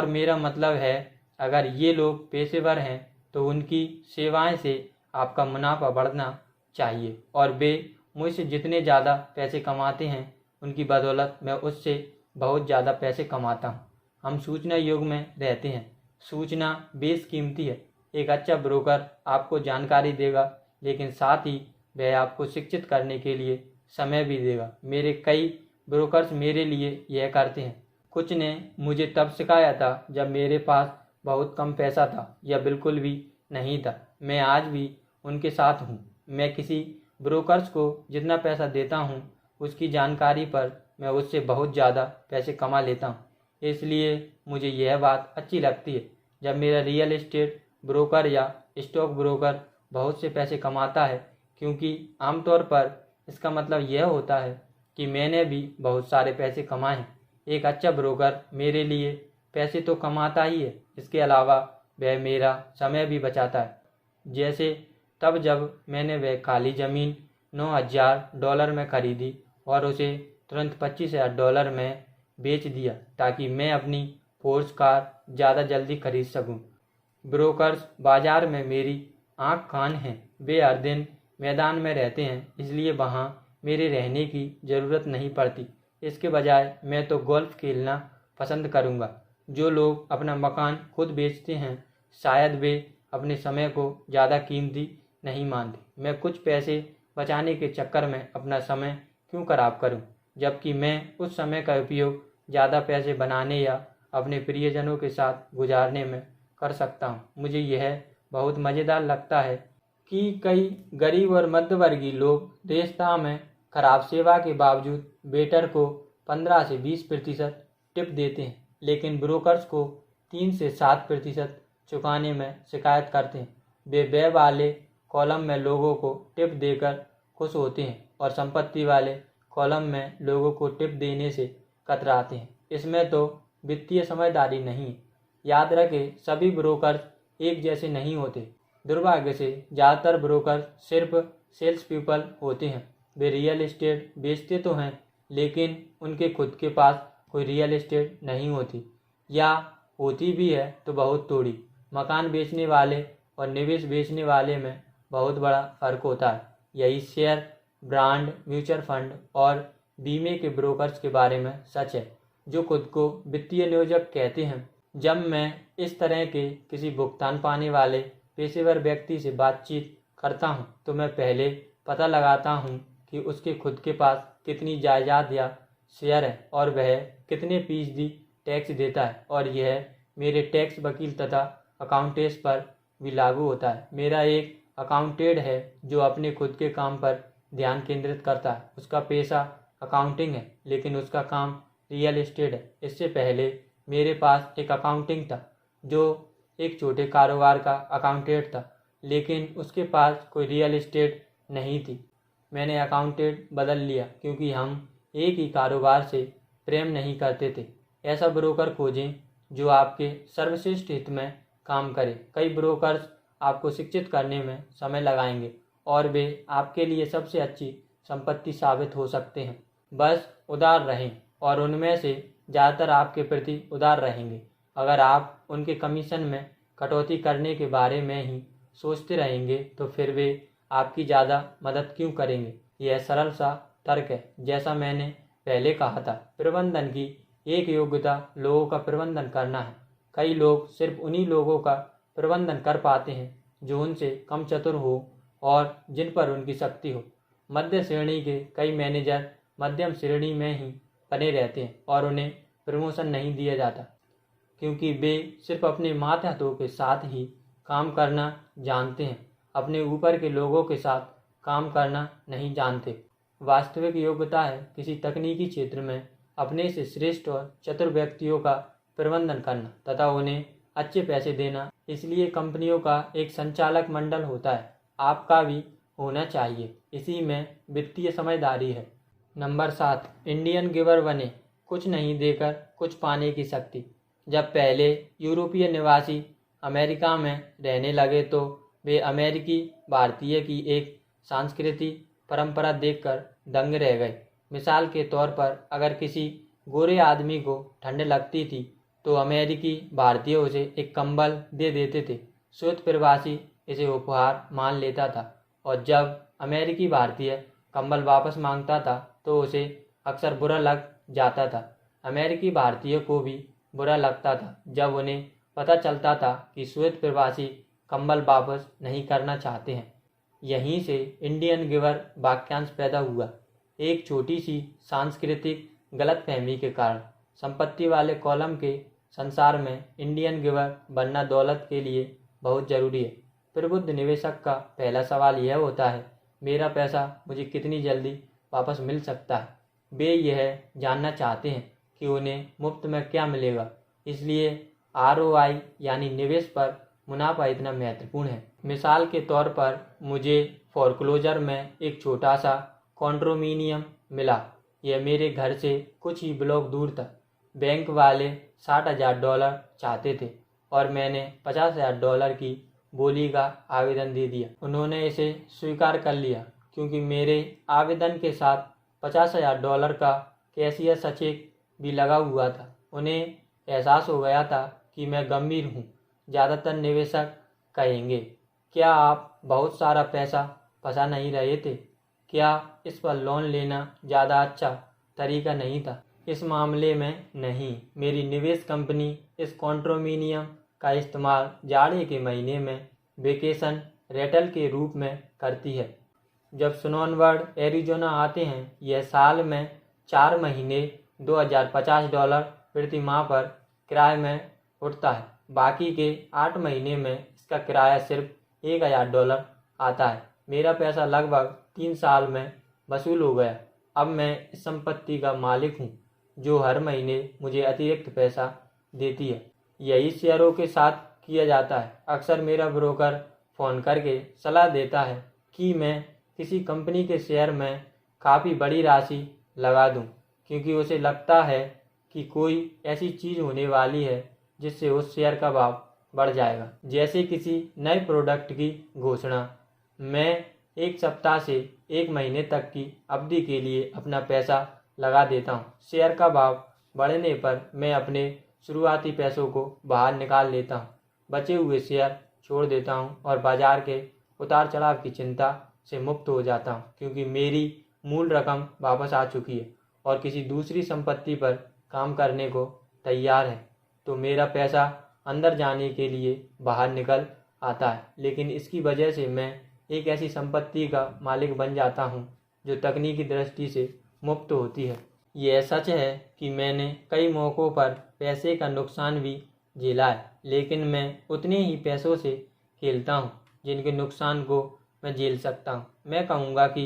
मेरा मतलब है, अगर ये लोग पेशेवर हैं तो उनकी सेवाएं से आपका मुनाफा बढ़ना चाहिए, और वे मुझसे जितने ज़्यादा पैसे कमाते हैं उनकी बदौलत मैं उससे बहुत ज़्यादा पैसे कमाता हूँ। हम सूचना युग में रहते हैं। सूचना बेशकीमती है। एक अच्छा ब्रोकर आपको जानकारी देगा, लेकिन साथ ही वह आपको शिक्षित करने के लिए समय भी देगा। मेरे कई ब्रोकर्स मेरे लिए यह करते हैं। कुछ ने मुझे तब सिखाया था जब मेरे पास बहुत कम पैसा था या बिल्कुल भी नहीं था। मैं आज भी उनके साथ हूँ। मैं किसी ब्रोकर्स को जितना पैसा देता हूँ उसकी जानकारी पर मैं उससे बहुत ज़्यादा पैसे कमा लेता हूँ। इसलिए मुझे यह बात अच्छी लगती है जब मेरा रियल एस्टेट ब्रोकर या स्टॉक ब्रोकर बहुत से पैसे कमाता है, क्योंकि आमतौर पर इसका मतलब यह होता है कि मैंने भी बहुत सारे पैसे कमाए हैं। एक अच्छा ब्रोकर मेरे लिए पैसे तो कमाता ही है, इसके अलावा वह मेरा समय भी बचाता है। जैसे तब जब मैंने वह खाली ज़मीन $9,000 में खरीदी और उसे तुरंत $25,000 में बेच दिया ताकि मैं अपनी फोर्स कार ज़्यादा जल्दी खरीद सकूं। ब्रोकर्स बाज़ार में मेरी आँख कान हैं। वे हर दिन मैदान में रहते हैं, इसलिए वहाँ मेरे रहने की ज़रूरत नहीं पड़ती। इसके बजाय मैं तो गोल्फ खेलना पसंद करूँगा। जो लोग अपना मकान खुद बेचते हैं शायद वे अपने समय को ज़्यादा कीमती नहीं मानते। मैं कुछ पैसे बचाने के चक्कर में अपना समय क्यों खराब करूं, जबकि मैं उस समय का उपयोग ज़्यादा पैसे बनाने या अपने प्रियजनों के साथ गुजारने में कर सकता हूं। मुझे यह बहुत मज़ेदार लगता है कि कई गरीब और मध्यवर्गीय लोग रेस्तरां में खराब सेवा के बावजूद वेटर को 15 से 20% टिप देते हैं, लेकिन ब्रोकर्स को 3 से 7% चुकाने में शिकायत करते हैं। वे व्यय वाले कॉलम में लोगों को टिप देकर खुश होते हैं और संपत्ति वाले कॉलम में लोगों को टिप देने से कतराते हैं। इसमें तो वित्तीय समझदारी नहीं है। याद रखें, सभी ब्रोकर्स एक जैसे नहीं होते। दुर्भाग्य से ज़्यादातर ब्रोकर सिर्फ सेल्स पीपल होते हैं। वे रियल एस्टेट बेचते तो हैं, लेकिन उनके खुद के पास कोई रियल एस्टेट नहीं होती, या होती भी है तो बहुत थोड़ी। मकान बेचने वाले और निवेश बेचने वाले में बहुत बड़ा फ़र्क होता है। यही शेयर, ब्रांड, म्यूचुअल फंड और बीमे के ब्रोकर्स के बारे में सच है, जो खुद को वित्तीय नियोजक कहते हैं। जब मैं इस तरह के किसी भुगतान पाने वाले पेशेवर व्यक्ति से बातचीत करता हूं, तो मैं पहले पता लगाता हूं कि उसके खुद के पास कितनी जायदाद या शेयर है और वह कितने फीसदी टैक्स देता है, और यह मेरे टैक्स वकील तथा अकाउंटेंट्स पर भी लागू होता है। मेरा एक अकाउंटेंट है जो अपने खुद के काम पर ध्यान केंद्रित करता है। उसका पेशा अकाउंटिंग है, लेकिन उसका काम रियल एस्टेट है। इससे पहले मेरे पास एक अकाउंटिंग था जो एक छोटे कारोबार का अकाउंटेंट था, लेकिन उसके पास कोई रियल एस्टेट नहीं थी। मैंने अकाउंटेंट बदल लिया क्योंकि हम एक ही कारोबार से प्रेम नहीं करते थे। ऐसा ब्रोकर खोजें जो आपके सर्वश्रेष्ठ हित में काम करे। कई ब्रोकर्स आपको शिक्षित करने में समय लगाएंगे और वे आपके लिए सबसे अच्छी संपत्ति साबित हो सकते हैं। बस उदार रहें, और उनमें से ज़्यादातर आपके प्रति उदार रहेंगे। अगर आप उनके कमीशन में कटौती करने के बारे में ही सोचते रहेंगे तो फिर वे आपकी ज़्यादा मदद क्यों करेंगे। यह सरल सा तर्क है। जैसा मैंने पहले कहा था, प्रबंधन की एक योग्यता लोगों का प्रबंधन करना है। कई लोग सिर्फ उन्हीं लोगों का प्रबंधन कर पाते हैं जो उनसे कम चतुर हो और जिन पर उनकी शक्ति हो। मध्य श्रेणी के कई मैनेजर मध्यम श्रेणी में ही बने रहते हैं और उन्हें प्रमोशन नहीं दिया जाता, क्योंकि वे सिर्फ अपने मातहतों के साथ ही काम करना जानते हैं, अपने ऊपर के लोगों के साथ काम करना नहीं जानते। वास्तविक योग्यता है किसी तकनीकी क्षेत्र में अपने से श्रेष्ठ और चतुर व्यक्तियों का प्रबंधन करना तथा उन्हें अच्छे पैसे देना। इसलिए कंपनियों का एक संचालक मंडल होता है, आपका भी होना चाहिए। इसी में वित्तीय समझदारी है। नंबर 7, इंडियन गिवर बने। कुछ नहीं देकर कुछ पाने की शक्ति। जब पहले यूरोपीय निवासी अमेरिका में रहने लगे तो वे अमेरिकी भारतीय की एक सांस्कृतिक परंपरा देखकर दंग रह गए। मिसाल के तौर पर, अगर किसी गोरे आदमी को ठंड लगती थी तो अमेरिकी भारतीय उसे एक कंबल दे देते थे। श्वेत प्रवासी इसे उपहार मान लेता था, और जब अमेरिकी भारतीय कंबल वापस मांगता था तो उसे अक्सर बुरा लग जाता था। अमेरिकी भारतीय को भी बुरा लगता था जब उन्हें पता चलता था कि श्वेत प्रवासी कंबल वापस नहीं करना चाहते हैं। यहीं से इंडियन गिवर वाक्यांश पैदा हुआ। एक छोटी सी सांस्कृतिक गलतफहमी के कारण संपत्ति वाले कॉलम के संसार में इंडियन गिवर बनना दौलत के लिए बहुत ज़रूरी है। प्रबुद्ध निवेशक का पहला सवाल यह होता है, मेरा पैसा मुझे कितनी जल्दी वापस मिल सकता है। वे यह जानना चाहते हैं कि उन्हें मुफ्त में क्या मिलेगा। इसलिए ROI यानी निवेश पर मुनाफा इतना महत्वपूर्ण है। मिसाल के तौर पर मुझे फोरक्लोजर में एक छोटा सा कॉन्डोमिनियम मिला। यह मेरे घर से कुछ ही ब्लॉक दूर था। बैंक वाले $60,000 चाहते थे और मैंने $50,000 की बोली का आवेदन दे दिया। उन्होंने इसे स्वीकार कर लिया क्योंकि मेरे आवेदन के साथ $50,000 का कैशियर चेक भी लगा हुआ था। उन्हें एहसास हो गया था कि मैं गंभीर हूँ। ज़्यादातर निवेशक कहेंगे, क्या आप बहुत सारा पैसा फंसा नहीं रहे थे? क्या इस पर लोन लेना ज़्यादा अच्छा तरीका नहीं था? इस मामले में नहीं। मेरी निवेश कंपनी इस कॉन्डोमिनियम का इस्तेमाल जाड़े के महीने में वेकेशन रेंटल के रूप में करती है। जब स्नोबर्ड एरिज़ोना आते हैं, यह साल में 4 महीने $2,050 प्रति माह पर किराए में उठता है। बाकी के 8 महीने में इसका किराया सिर्फ $1,000 आता है। मेरा पैसा लगभग 3 साल में वसूल हो गया। अब मैं इस संपत्ति का मालिक हूँ जो हर महीने मुझे अतिरिक्त पैसा देती है। यही शेयरों के साथ किया जाता है। अक्सर मेरा ब्रोकर फ़ोन करके सलाह देता है कि मैं किसी कंपनी के शेयर में काफ़ी बड़ी राशि लगा दूं, क्योंकि उसे लगता है कि कोई ऐसी चीज़ होने वाली है जिससे उस शेयर का भाव बढ़ जाएगा, जैसे किसी नए प्रोडक्ट की घोषणा। मैं 1 सप्ताह से 1 महीने तक की अवधि के लिए अपना पैसा लगा देता हूँ। शेयर का भाव बढ़ने पर मैं अपने शुरुआती पैसों को बाहर निकाल लेता हूँ, बचे हुए शेयर छोड़ देता हूँ और बाजार के उतार चढ़ाव की चिंता से मुक्त हो जाता हूँ, क्योंकि मेरी मूल रकम वापस आ चुकी है और किसी दूसरी संपत्ति पर काम करने को तैयार है। तो मेरा पैसा अंदर जाने के लिए बाहर निकल आता है, लेकिन इसकी वजह से मैं एक ऐसी संपत्ति का मालिक बन जाता हूँ जो तकनीकी दृष्टि से मुफ्त होती है। यह सच है कि मैंने कई मौक़ों पर पैसे का नुकसान भी झेला है, लेकिन मैं उतने ही पैसों से खेलता हूँ जिनके नुकसान को मैं झेल सकता हूँ। मैं कहूँगा कि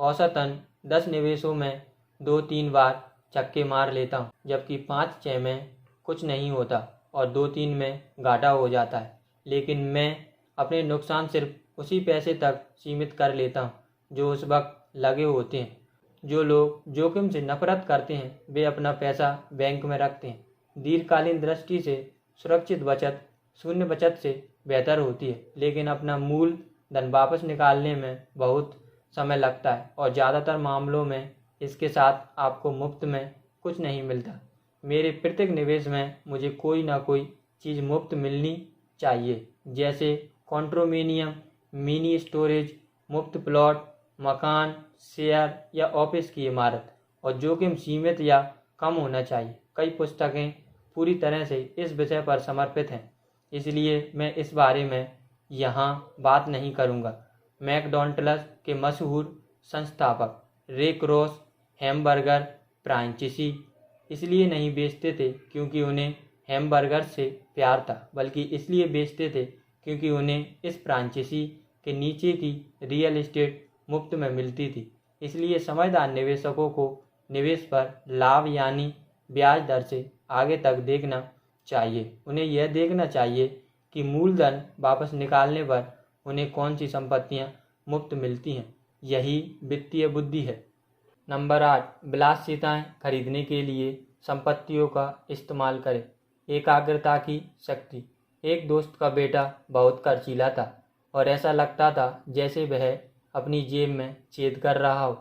औसतन 10 निवेशों में 2-3 बार छक्के मार लेता हूँ, जबकि 5-6 में कुछ नहीं होता और 2-3 में घाटा हो जाता है। लेकिन मैं अपने नुकसान सिर्फ उसी पैसे तक सीमित कर लेता हूँ जो उस वक्त लगे होते हैं। जो लोग जोखिम से नफरत करते हैं वे अपना पैसा बैंक में रखते हैं। दीर्घकालीन दृष्टि से सुरक्षित बचत शून्य बचत से बेहतर होती है, लेकिन अपना मूल धन वापस निकालने में बहुत समय लगता है और ज़्यादातर मामलों में इसके साथ आपको मुफ्त में कुछ नहीं मिलता। मेरे प्रत्येक निवेश में मुझे कोई ना कोई चीज़ मुफ्त मिलनी चाहिए, जैसे कॉन्डोमिनियम, मिनी स्टोरेज, मुफ्त प्लॉट, मकान, शेयर या ऑफिस की इमारत, और जोखिम सीमित या कम होना चाहिए। कई पुस्तकें पूरी तरह से इस विषय पर समर्पित हैं, इसलिए मैं इस बारे में यहाँ बात नहीं करूँगा। मैकडॉनल्ड्स के मशहूर संस्थापक रे क्रॉस हैमबर्गर फ्रांचीसी इसलिए नहीं बेचते थे क्योंकि उन्हें हैमबर्गर से प्यार था, बल्कि इसलिए बेचते थे क्योंकि उन्हें इस फ्रांचीसी के नीचे की रियल एस्टेट मुफ्त में मिलती थी। इसलिए समझदार निवेशकों को निवेश पर लाभ यानी ब्याज दर से आगे तक देखना चाहिए। उन्हें यह देखना चाहिए कि मूलधन वापस निकालने पर उन्हें कौन सी संपत्तियां मुफ्त मिलती हैं। यही वित्तीय बुद्धि है। नंबर 8, विलासिताएं खरीदने के लिए संपत्तियों का इस्तेमाल करें। एकाग्रता की शक्ति। एक दोस्त का बेटा बहुत खर्चीला था और ऐसा लगता था जैसे वह अपनी जेब में छेद कर रहा हो।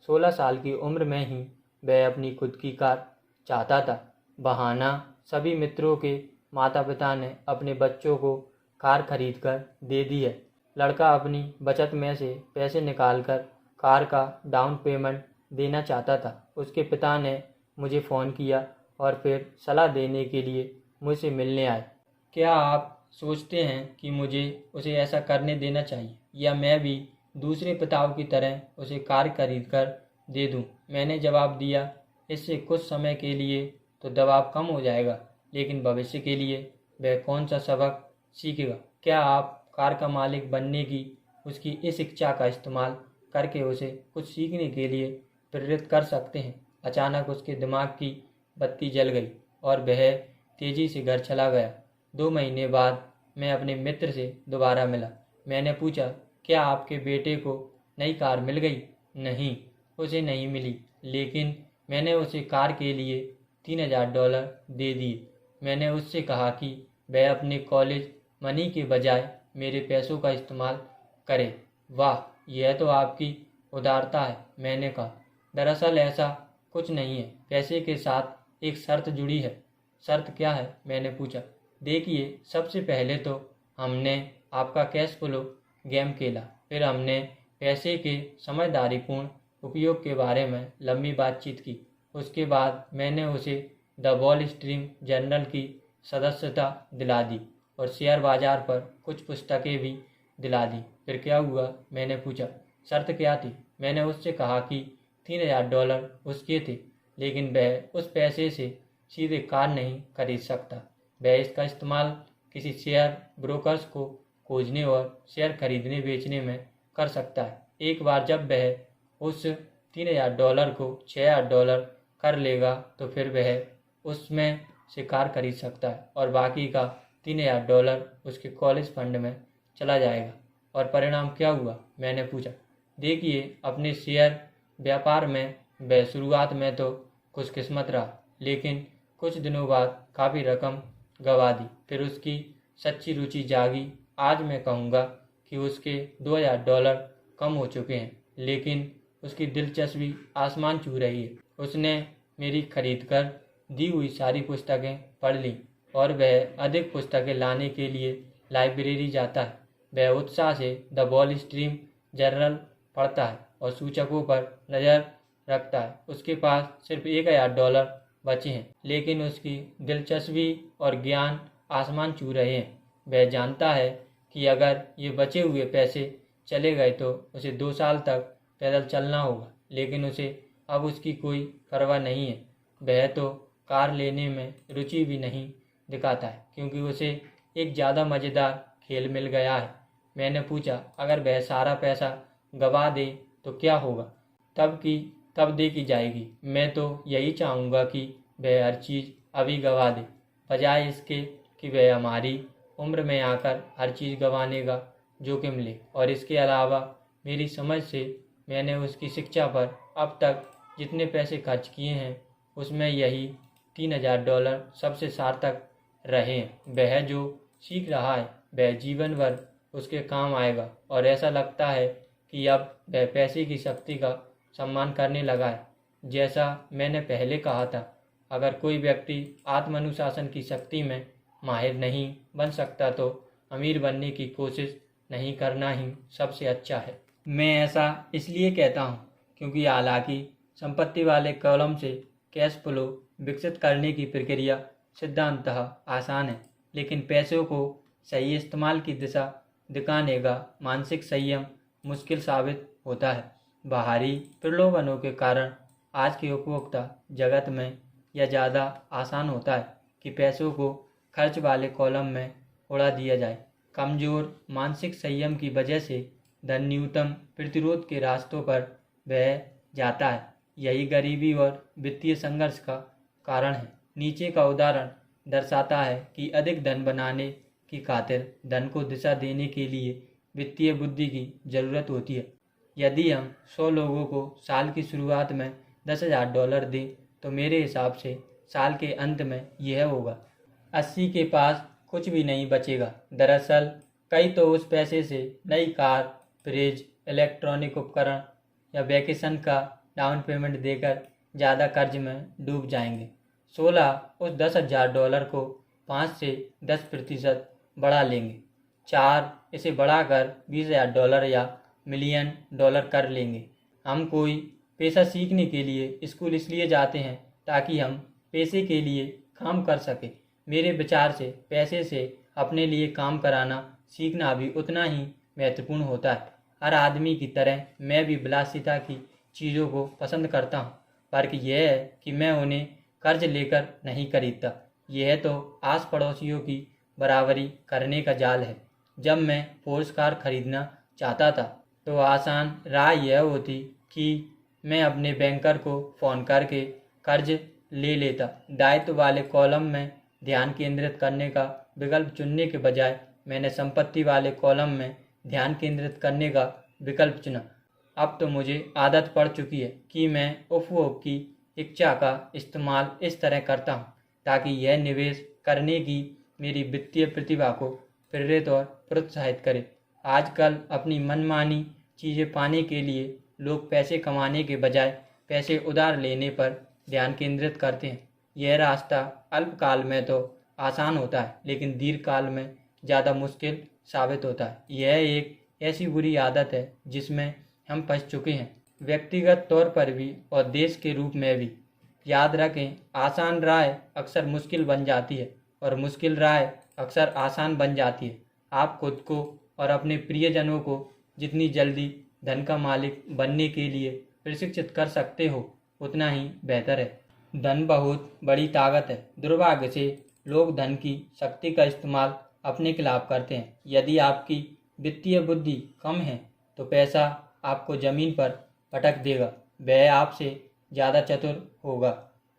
16 साल की उम्र में ही वह अपनी खुद की कार चाहता था। बहाना, सभी मित्रों के माता पिता ने अपने बच्चों को कार खरीद कर दे दी है। लड़का अपनी बचत में से पैसे निकालकर कार का डाउन पेमेंट देना चाहता था। उसके पिता ने मुझे फ़ोन किया और फिर सलाह देने के लिए मुझसे मिलने आए। क्या आप सोचते हैं कि मुझे उसे ऐसा करने देना चाहिए, या मैं भी दूसरे पिताओं की तरह उसे कार खरीद कर दे दूं? मैंने जवाब दिया, इससे कुछ समय के लिए तो दबाव कम हो जाएगा, लेकिन भविष्य के लिए वह कौन सा सबक सीखेगा? क्या आप कार का मालिक बनने की उसकी इस इच्छा का इस्तेमाल करके उसे कुछ सीखने के लिए प्रेरित कर सकते हैं? अचानक उसके दिमाग की बत्ती जल गई और वह तेजी से घर चला गया। 2 महीने बाद मैं अपने मित्र से दोबारा मिला। मैंने पूछा, क्या आपके बेटे को नई कार मिल गई? नहीं, उसे नहीं मिली, लेकिन मैंने उसे कार के लिए $3000 दे दिए। मैंने उससे कहा कि वह अपने कॉलेज मनी के बजाय मेरे पैसों का इस्तेमाल करे। वाह, यह तो आपकी उदारता है, मैंने कहा। दरअसल ऐसा कुछ नहीं है, पैसे के साथ एक शर्त जुड़ी है। शर्त क्या है? मैंने पूछा। देखिए, सबसे पहले तो हमने आपका कैश फ्लो गेम खेला, फिर हमने पैसे के समझदारीपूर्ण उपयोग के बारे में लंबी बातचीत की। उसके बाद मैंने उसे द वॉल स्ट्रीट जर्नल की सदस्यता दिला दी और शेयर बाजार पर कुछ पुस्तकें भी दिला दी। फिर क्या हुआ? मैंने पूछा। शर्त क्या थी? मैंने उससे कहा कि $3000 उसके थे, लेकिन वह उस पैसे से सीधे कार नहीं खरीद सकता। वह इसका इस्तेमाल किसी शेयर ब्रोकर्स को खोजने और शेयर खरीदने बेचने में कर सकता है। एक बार जब वह उस $3000 को $6000 कर लेगा तो फिर वह उसमें से कार खरीद सकता है और बाकी का $3000 उसके कॉलेज फंड में चला जाएगा। और परिणाम क्या हुआ? मैंने पूछा। देखिए, अपने शेयर व्यापार में वह शुरुआत में तो खुशकिस्मत रहा, लेकिन कुछ दिनों बाद काफ़ी रकम गंवा दी। फिर उसकी सच्ची रुचि जागी। आज मैं कहूँगा कि उसके $2000 कम हो चुके हैं, लेकिन उसकी दिलचस्पी आसमान छू रही है। उसने मेरी खरीद कर दी हुई सारी पुस्तकें पढ़ लीं और वह अधिक पुस्तकें लाने के लिए लाइब्रेरी जाता है। वह उत्साह से द वॉल स्ट्रीट जर्नल पढ़ता है और सूचकों पर नज़र रखता है। उसके पास सिर्फ $1000 बचे हैं, लेकिन उसकी दिलचस्पी और ज्ञान आसमान छू रहे हैं। वह जानता है कि अगर ये बचे हुए पैसे चले गए तो उसे 2 साल तक पैदल चलना होगा, लेकिन उसे अब उसकी कोई परवाह नहीं है। वह तो कार लेने में रुचि भी नहीं दिखाता है, क्योंकि उसे एक ज़्यादा मज़ेदार खेल मिल गया है। मैंने पूछा, अगर वह सारा पैसा गंवा दे तो क्या होगा? तब देखी जाएगी। मैं तो यही चाहूँगा कि वह हर चीज़ अभी गंवा दे, बजाय इसके कि वह हमारी उम्र में आकर हर चीज़ गंवाने का जोखिम ले। और इसके अलावा मेरी समझ से मैंने उसकी शिक्षा पर अब तक जितने पैसे खर्च किए हैं, उसमें यही $3000 सबसे सार्थक रहे हैं। वह जो सीख रहा है वह जीवन भर उसके काम आएगा, और ऐसा लगता है कि अब वह पैसे की शक्ति का सम्मान करने लगा है। जैसा मैंने पहले कहा था, अगर कोई व्यक्ति आत्मानुशासन की शक्ति में माहिर नहीं बन सकता तो अमीर बनने की कोशिश नहीं करना ही सबसे अच्छा है। मैं ऐसा इसलिए कहता हूँ क्योंकि हालांकि संपत्ति वाले कॉलम से कैश फ्लो विकसित करने की प्रक्रिया सिद्धांततः आसान है, लेकिन पैसों को सही इस्तेमाल की दिशा दिखाने का मानसिक संयम मुश्किल साबित होता है। बाहरी प्रलोभनों के कारण आज के उपभोक्ता जगत में यह ज़्यादा आसान होता है कि पैसों को खर्च वाले कॉलम में उड़ा दिया जाए। कमज़ोर मानसिक संयम की वजह से धन न्यूनतम प्रतिरोध के रास्तों पर बह जाता है। यही गरीबी और वित्तीय संघर्ष का कारण है। नीचे का उदाहरण दर्शाता है कि अधिक धन बनाने की खातिर धन को दिशा देने के लिए वित्तीय बुद्धि की जरूरत होती है। यदि हम 100 लोगों को साल की शुरुआत में $10,000 दें तो मेरे हिसाब से साल के अंत में यह होगा 80 के पास कुछ भी नहीं बचेगा। दरअसल कई तो उस पैसे से नई कार, फ्रिज, इलेक्ट्रॉनिक उपकरण या वैकेशन का डाउन पेमेंट देकर ज़्यादा कर्ज में डूब जाएंगे। 16 उस $10,000 को 5 से 10% बढ़ा लेंगे। 4 इसे बढ़ाकर $20,000 या $1 मिलियन कर लेंगे। हम कोई पेशा सीखने के लिए स्कूल इसलिए जाते हैं ताकि हम पेशे के लिए काम कर सकें। मेरे विचार से पैसे से अपने लिए काम कराना सीखना भी उतना ही महत्वपूर्ण होता है। हर आदमी की तरह मैं भी विलासिता की चीज़ों को पसंद करता हूँ, फर्क यह है कि मैं उन्हें कर्ज लेकर नहीं खरीदता। यह तो आस पड़ोसियों की बराबरी करने का जाल है। जब मैं फोर्स कार खरीदना चाहता था तो आसान राह यह होती कि मैं अपने बैंकर को फ़ोन करके कर्ज ले लेता। दायित्व वाले कॉलम में ध्यान केंद्रित करने का विकल्प चुनने के बजाय मैंने संपत्ति वाले कॉलम में ध्यान केंद्रित करने का विकल्प चुना। अब तो मुझे आदत पड़ चुकी है कि मैं उपभोग की इच्छा का इस्तेमाल इस तरह करता हूँ ताकि यह निवेश करने की मेरी वित्तीय प्रतिभा को प्रेरित और प्रोत्साहित करे। आजकल अपनी मनमानी चीज़ें पाने के लिए लोग पैसे कमाने के बजाय पैसे उधार लेने पर ध्यान केंद्रित करते हैं। यह रास्ता अल्पकाल में तो आसान होता है लेकिन दीर्घकाल में ज़्यादा मुश्किल साबित होता है। यह एक ऐसी बुरी आदत है जिसमें हम फंस चुके हैं, व्यक्तिगत तौर पर भी और देश के रूप में भी। याद रखें, आसान राय अक्सर मुश्किल बन जाती है और मुश्किल राय अक्सर आसान बन जाती है। आप खुद को और अपने प्रियजनों को जितनी जल्दी धन का मालिक बनने के लिए प्रशिक्षित कर सकते हो उतना ही बेहतर है। धन बहुत बड़ी ताकत है। दुर्भाग्य से लोग धन की शक्ति का इस्तेमाल अपने खिलाफ करते हैं। यदि आपकी वित्तीय बुद्धि कम है तो पैसा आपको ज़मीन पर पटक देगा, वह आपसे ज़्यादा चतुर होगा।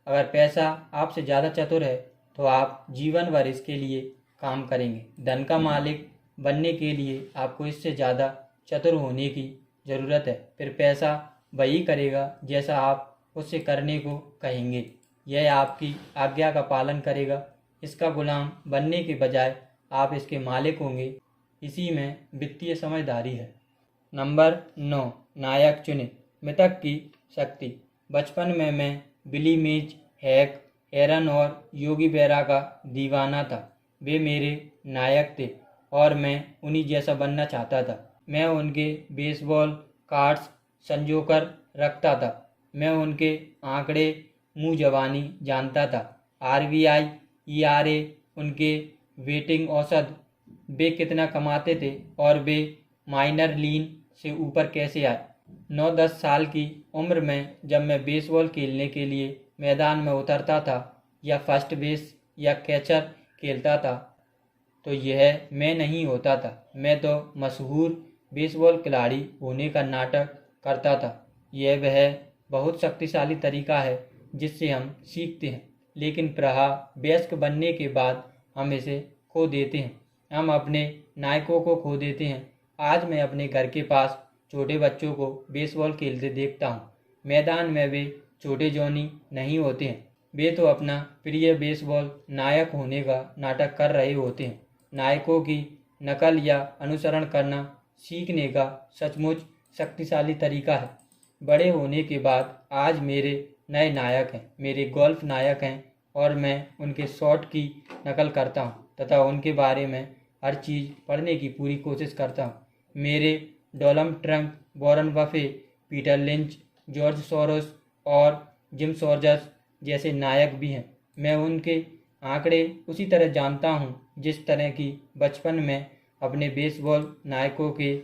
अगर पैसा आपसे ज़्यादा चतुर है तो आप जीवन भर इसके लिए काम करेंगे। धन का मालिक बनने के लिए आपको इससे ज़्यादा चतुर होने की ज़रूरत है। फिर पैसा वही करेगा जैसा आप उससे करने को कहेंगे। यह आपकी आज्ञा का पालन करेगा। इसका गुलाम बनने के बजाय आप इसके मालिक होंगे। इसी में वित्तीय समझदारी है। नंबर 9, नायक चुने। मिथक की शक्ति। बचपन में मैं बिली मेज, हैक, एरन और योगी बेरा का दीवाना था। वे मेरे नायक थे और मैं उन्हीं जैसा बनना चाहता था। मैं उनके बेसबॉल कार्ड्स संजोकर रखता था। मैं उनके आंकड़े मुँह ज़बानी जानता था। RBI, ERA, उनके वेटिंग औसत, वे कितना कमाते थे और वे माइनर लीन से ऊपर कैसे आए। 9-10 साल की उम्र में जब मैं बेसबॉल खेलने के लिए मैदान में उतरता था या फर्स्ट बेस या कैचर खेलता था तो यह मैं नहीं होता था। मैं तो मशहूर बेसबॉल खिलाड़ी होने का नाटक करता था। यह वह बहुत शक्तिशाली तरीका है जिससे हम सीखते हैं, लेकिन वयस्क बनने के बाद हम इसे खो देते हैं। हम अपने नायकों को खो देते हैं। आज मैं अपने घर के पास छोटे बच्चों को बेसबॉल खेलते देखता हूँ। मैदान में वे छोटे जॉनी नहीं होते हैं, वे तो अपना प्रिय बेसबॉल नायक होने का नाटक कर रहे होते हैं। नायकों की नकल या अनुसरण करना सीखने का सचमुच शक्तिशाली तरीका है। बड़े होने के बाद आज मेरे नए नायक हैं, मेरे गोल्फ नायक हैं और मैं उनके शॉट की नकल करता हूं तथा उनके बारे में हर चीज़ पढ़ने की पूरी कोशिश करता हूं। मेरे Donald Trump, Warren Buffett, Peter lynch, George Soros और जिम सोर्जर्स जैसे नायक भी हैं। मैं उनके आंकड़े उसी तरह जानता हूं जिस तरह की बचपन में अपने बेसबॉल नायकों के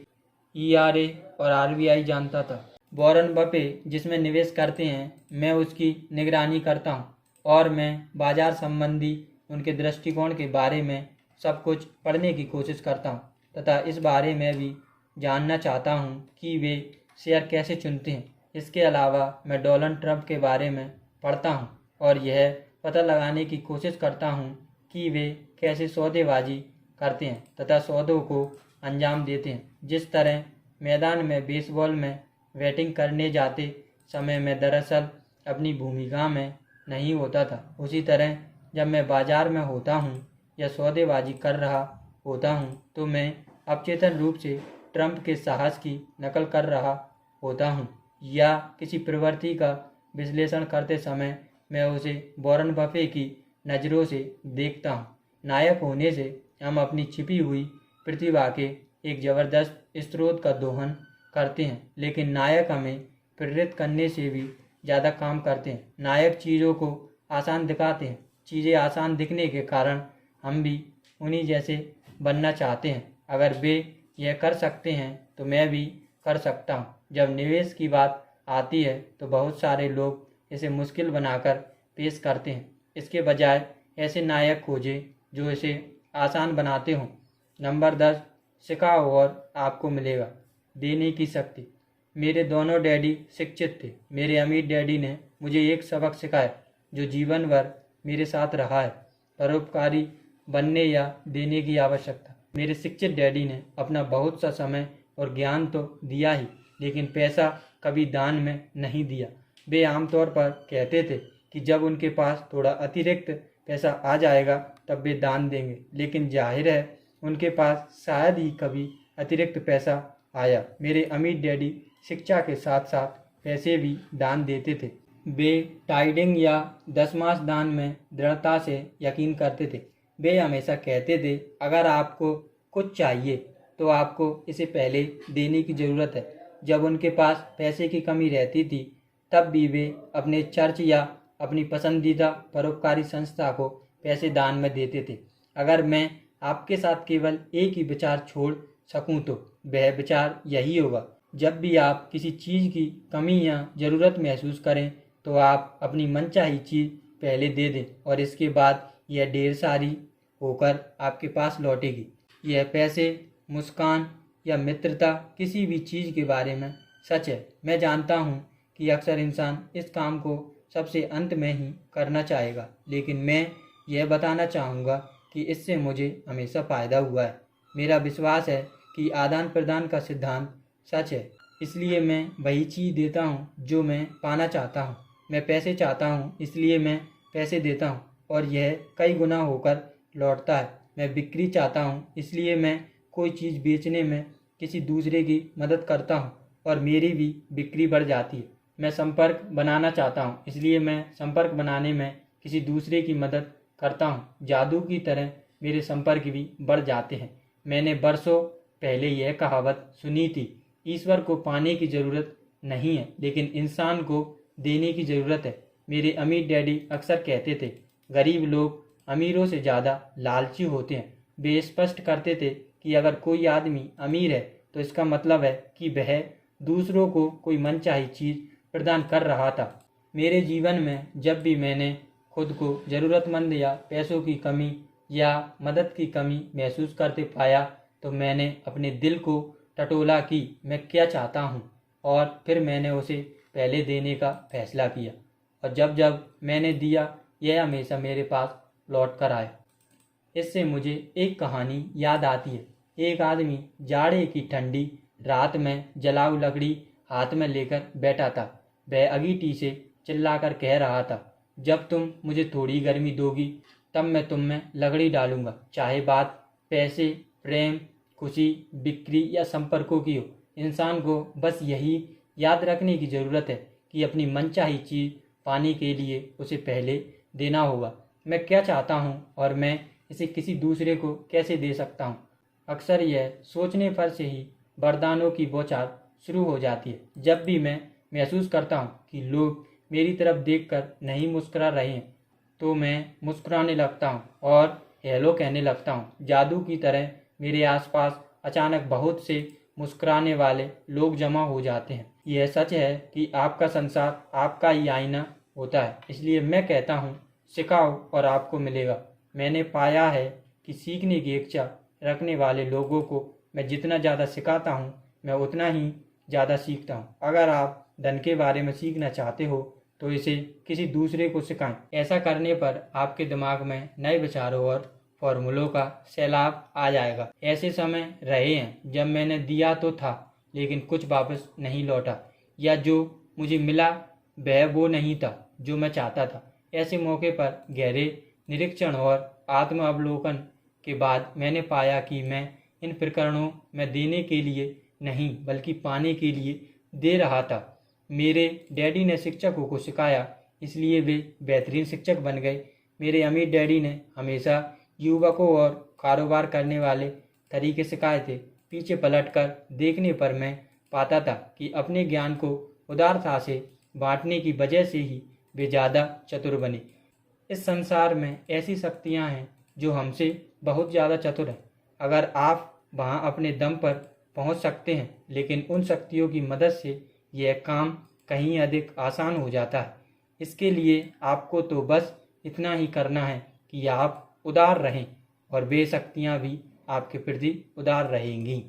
ERA और RBI जानता था। वॉरेन बफे जिसमें निवेश करते हैं, मैं उसकी निगरानी करता हूं और मैं बाजार संबंधी उनके दृष्टिकोण के बारे में सब कुछ पढ़ने की कोशिश करता हूं तथा इस बारे में भी जानना चाहता हूं कि वे शेयर कैसे चुनते हैं। इसके अलावा मैं डोनाल्ड ट्रंप के बारे में पढ़ता हूं और यह पता लगाने की कोशिश करता हूं कि वे कैसे सौदेबाजी करते हैं तथा सौदों को अंजाम देते हैं। जिस तरह मैदान में बेसबॉल में बैटिंग करने जाते समय मैं दरअसल अपनी भूमिका में नहीं होता था, उसी तरह जब मैं बाजार में होता हूँ या सौदेबाजी कर रहा होता हूँ तो मैं अवचेतन रूप से ट्रंप के साहस की नकल कर रहा होता हूँ या किसी प्रवृत्ति का विश्लेषण करते समय मैं उसे वॉरेन बफे की नज़रों से देखता हूँ। नायक होने से हम अपनी छिपी हुई प्रतिभा के एक ज़बरदस्त स्रोत का दोहन करते हैं, लेकिन नायक हमें प्रेरित करने से भी ज़्यादा काम करते हैं। नायक चीज़ों को आसान दिखाते हैं। चीज़ें आसान दिखने के कारण हम भी उन्हीं जैसे बनना चाहते हैं। अगर वे यह कर सकते हैं तो मैं भी कर सकता हूँ। जब निवेश की बात आती है तो बहुत सारे लोग इसे मुश्किल बनाकर पेश करते हैं। इसके बजाय ऐसे नायक खोजें जो इसे आसान बनाते हों। नंबर 10, सिखाओ और आपको मिलेगा। देने की शक्ति। मेरे दोनों डैडी शिक्षित थे। मेरे अमीर डैडी ने मुझे एक सबक सिखाया जो जीवन भर मेरे साथ रहा है, परोपकारी बनने या देने की आवश्यकता। मेरे शिक्षित डैडी ने अपना बहुत सा समय और ज्ञान तो दिया ही, लेकिन पैसा कभी दान में नहीं दिया। वे आमतौर पर कहते थे कि जब उनके पास थोड़ा अतिरिक्त पैसा आ जाएगा तब वे दान देंगे, लेकिन जाहिर है उनके पास शायद ही कभी अतिरिक्त पैसा आया। मेरे अमीर डैडी शिक्षा के साथ साथ पैसे भी दान देते थे। वे टाइडिंग या दशमांश दान में दृढ़ता से यकीन करते थे। वे हमेशा कहते थे, अगर आपको कुछ चाहिए तो आपको इसे पहले देने की ज़रूरत है। जब उनके पास पैसे की कमी रहती थी तब भी वे अपने चर्च या अपनी पसंदीदा परोपकारी संस्था को पैसे दान में देते थे। अगर मैं आपके साथ केवल एक ही विचार छोड़ सकूं तो वह विचार यही होगा, जब भी आप किसी चीज़ की कमी या ज़रूरत महसूस करें तो आप अपनी मनचाही चीज़ पहले दे दें और इसके बाद यह ढेर सारी होकर आपके पास लौटेगी। यह पैसे, मुस्कान या मित्रता, किसी भी चीज़ के बारे में सच है। मैं जानता हूँ कि अक्सर इंसान इस काम को सबसे अंत में ही करना चाहेगा, लेकिन मैं यह बताना चाहूँगा कि इससे मुझे हमेशा फ़ायदा हुआ है। मेरा विश्वास है कि आदान प्रदान का सिद्धांत सच है, इसलिए मैं वही चीज़ देता हूँ जो मैं पाना चाहता हूँ। मैं पैसे चाहता हूँ इसलिए मैं पैसे देता हूँ और यह कई गुना होकर लौटता है। मैं बिक्री चाहता हूँ इसलिए मैं कोई चीज़ बेचने में किसी दूसरे की मदद करता हूँ और मेरी भी बिक्री बढ़ जाती है। मैं संपर्क बनाना चाहता हूँ इसलिए मैं संपर्क बनाने में किसी दूसरे की मदद करता हूँ। जादू की तरह मेरे संपर्क भी बढ़ जाते हैं। मैंने बरसों पहले यह कहावत सुनी थी, ईश्वर को पाने की ज़रूरत नहीं है लेकिन इंसान को देने की ज़रूरत है। मेरे अमीर डैडी अक्सर कहते थे, गरीब लोग अमीरों से ज़्यादा लालची होते हैं। वे स्पष्ट करते थे कि अगर कोई आदमी अमीर है तो इसका मतलब है कि वह दूसरों को कोई मनचाही चीज़ प्रदान कर रहा था। मेरे जीवन में जब भी मैंने खुद को ज़रूरतमंद या पैसों की कमी या मदद की कमी महसूस करते पाया तो मैंने अपने दिल को टटोला कि मैं क्या चाहता हूँ और फिर मैंने उसे पहले देने का फैसला किया और जब जब मैंने दिया यह हमेशा मेरे पास लौट कर आया। इससे मुझे एक कहानी याद आती है। एक आदमी जाड़े की ठंडी रात में जलाऊ लकड़ी हाथ में लेकर बैठा था। वह अंगीठी से चिल्लाकर कह रहा था, जब तुम मुझे थोड़ी गर्मी दोगी तब मैं तुम में लकड़ी डालूंगा, चाहे बात पैसे, प्रेम, खुशी, बिक्री या संपर्कों की हो। इंसान को बस यही याद रखने की ज़रूरत है कि अपनी मनचाही चीज़ पाने के लिए उसे पहले देना होगा। मैं क्या चाहता हूँ और मैं इसे किसी दूसरे को कैसे दे सकता हूँ। अक्सर यह सोचने पर से ही वरदानों की बौछार शुरू हो जाती है। जब भी मैं महसूस करता हूँ कि लोग मेरी तरफ देखकर नहीं मुस्कुरा रहे हैं तो मैं मुस्कुराने लगता हूँ और हेलो कहने लगता हूँ। जादू की तरह मेरे आसपास अचानक बहुत से मुस्कुराने वाले लोग जमा हो जाते हैं। यह सच है कि आपका संसार आपका ही आईना होता है, इसलिए मैं कहता हूँ, सिखाओ और आपको मिलेगा। मैंने पाया है कि सीखने की इच्छा रखने वाले लोगों को मैं जितना ज़्यादा सिखाता हूँ मैं उतना ही ज़्यादा सीखता हूँ। अगर आप धन के बारे में सीखना चाहते हो तो इसे किसी दूसरे को सिखाएं। ऐसा करने पर आपके दिमाग में नए विचारों और फॉर्मूलों का सैलाब आ जाएगा। ऐसे समय रहे हैं जब मैंने दिया तो था लेकिन कुछ वापस नहीं लौटा, या जो मुझे मिला वह वो नहीं था जो मैं चाहता था। ऐसे मौके पर गहरे निरीक्षण और आत्म अवलोकन के बाद मैंने पाया कि मैं इन प्रकरणों में देने के लिए नहीं बल्कि पाने के लिए दे रहा था। मेरे डैडी ने शिक्षकों को सिखाया इसलिए वे बेहतरीन शिक्षक बन गए। मेरे अमीर डैडी ने हमेशा युवकों और कारोबार करने वाले तरीके सिखाए थे। पीछे पलटकर देखने पर मैं पाता था कि अपने ज्ञान को उदारता से बांटने की वजह से ही वे ज़्यादा चतुर बने। इस संसार में ऐसी शक्तियाँ हैं जो हमसे बहुत ज़्यादा चतुर हैं। अगर आप वहाँ अपने दम पर पहुँच सकते हैं, लेकिन उन शक्तियों की मदद से यह काम कहीं अधिक आसान हो जाता है। इसके लिए आपको तो बस इतना ही करना है कि आप उदार रहें और वे शक्तियाँ भी आपके प्रति उदार रहेंगी।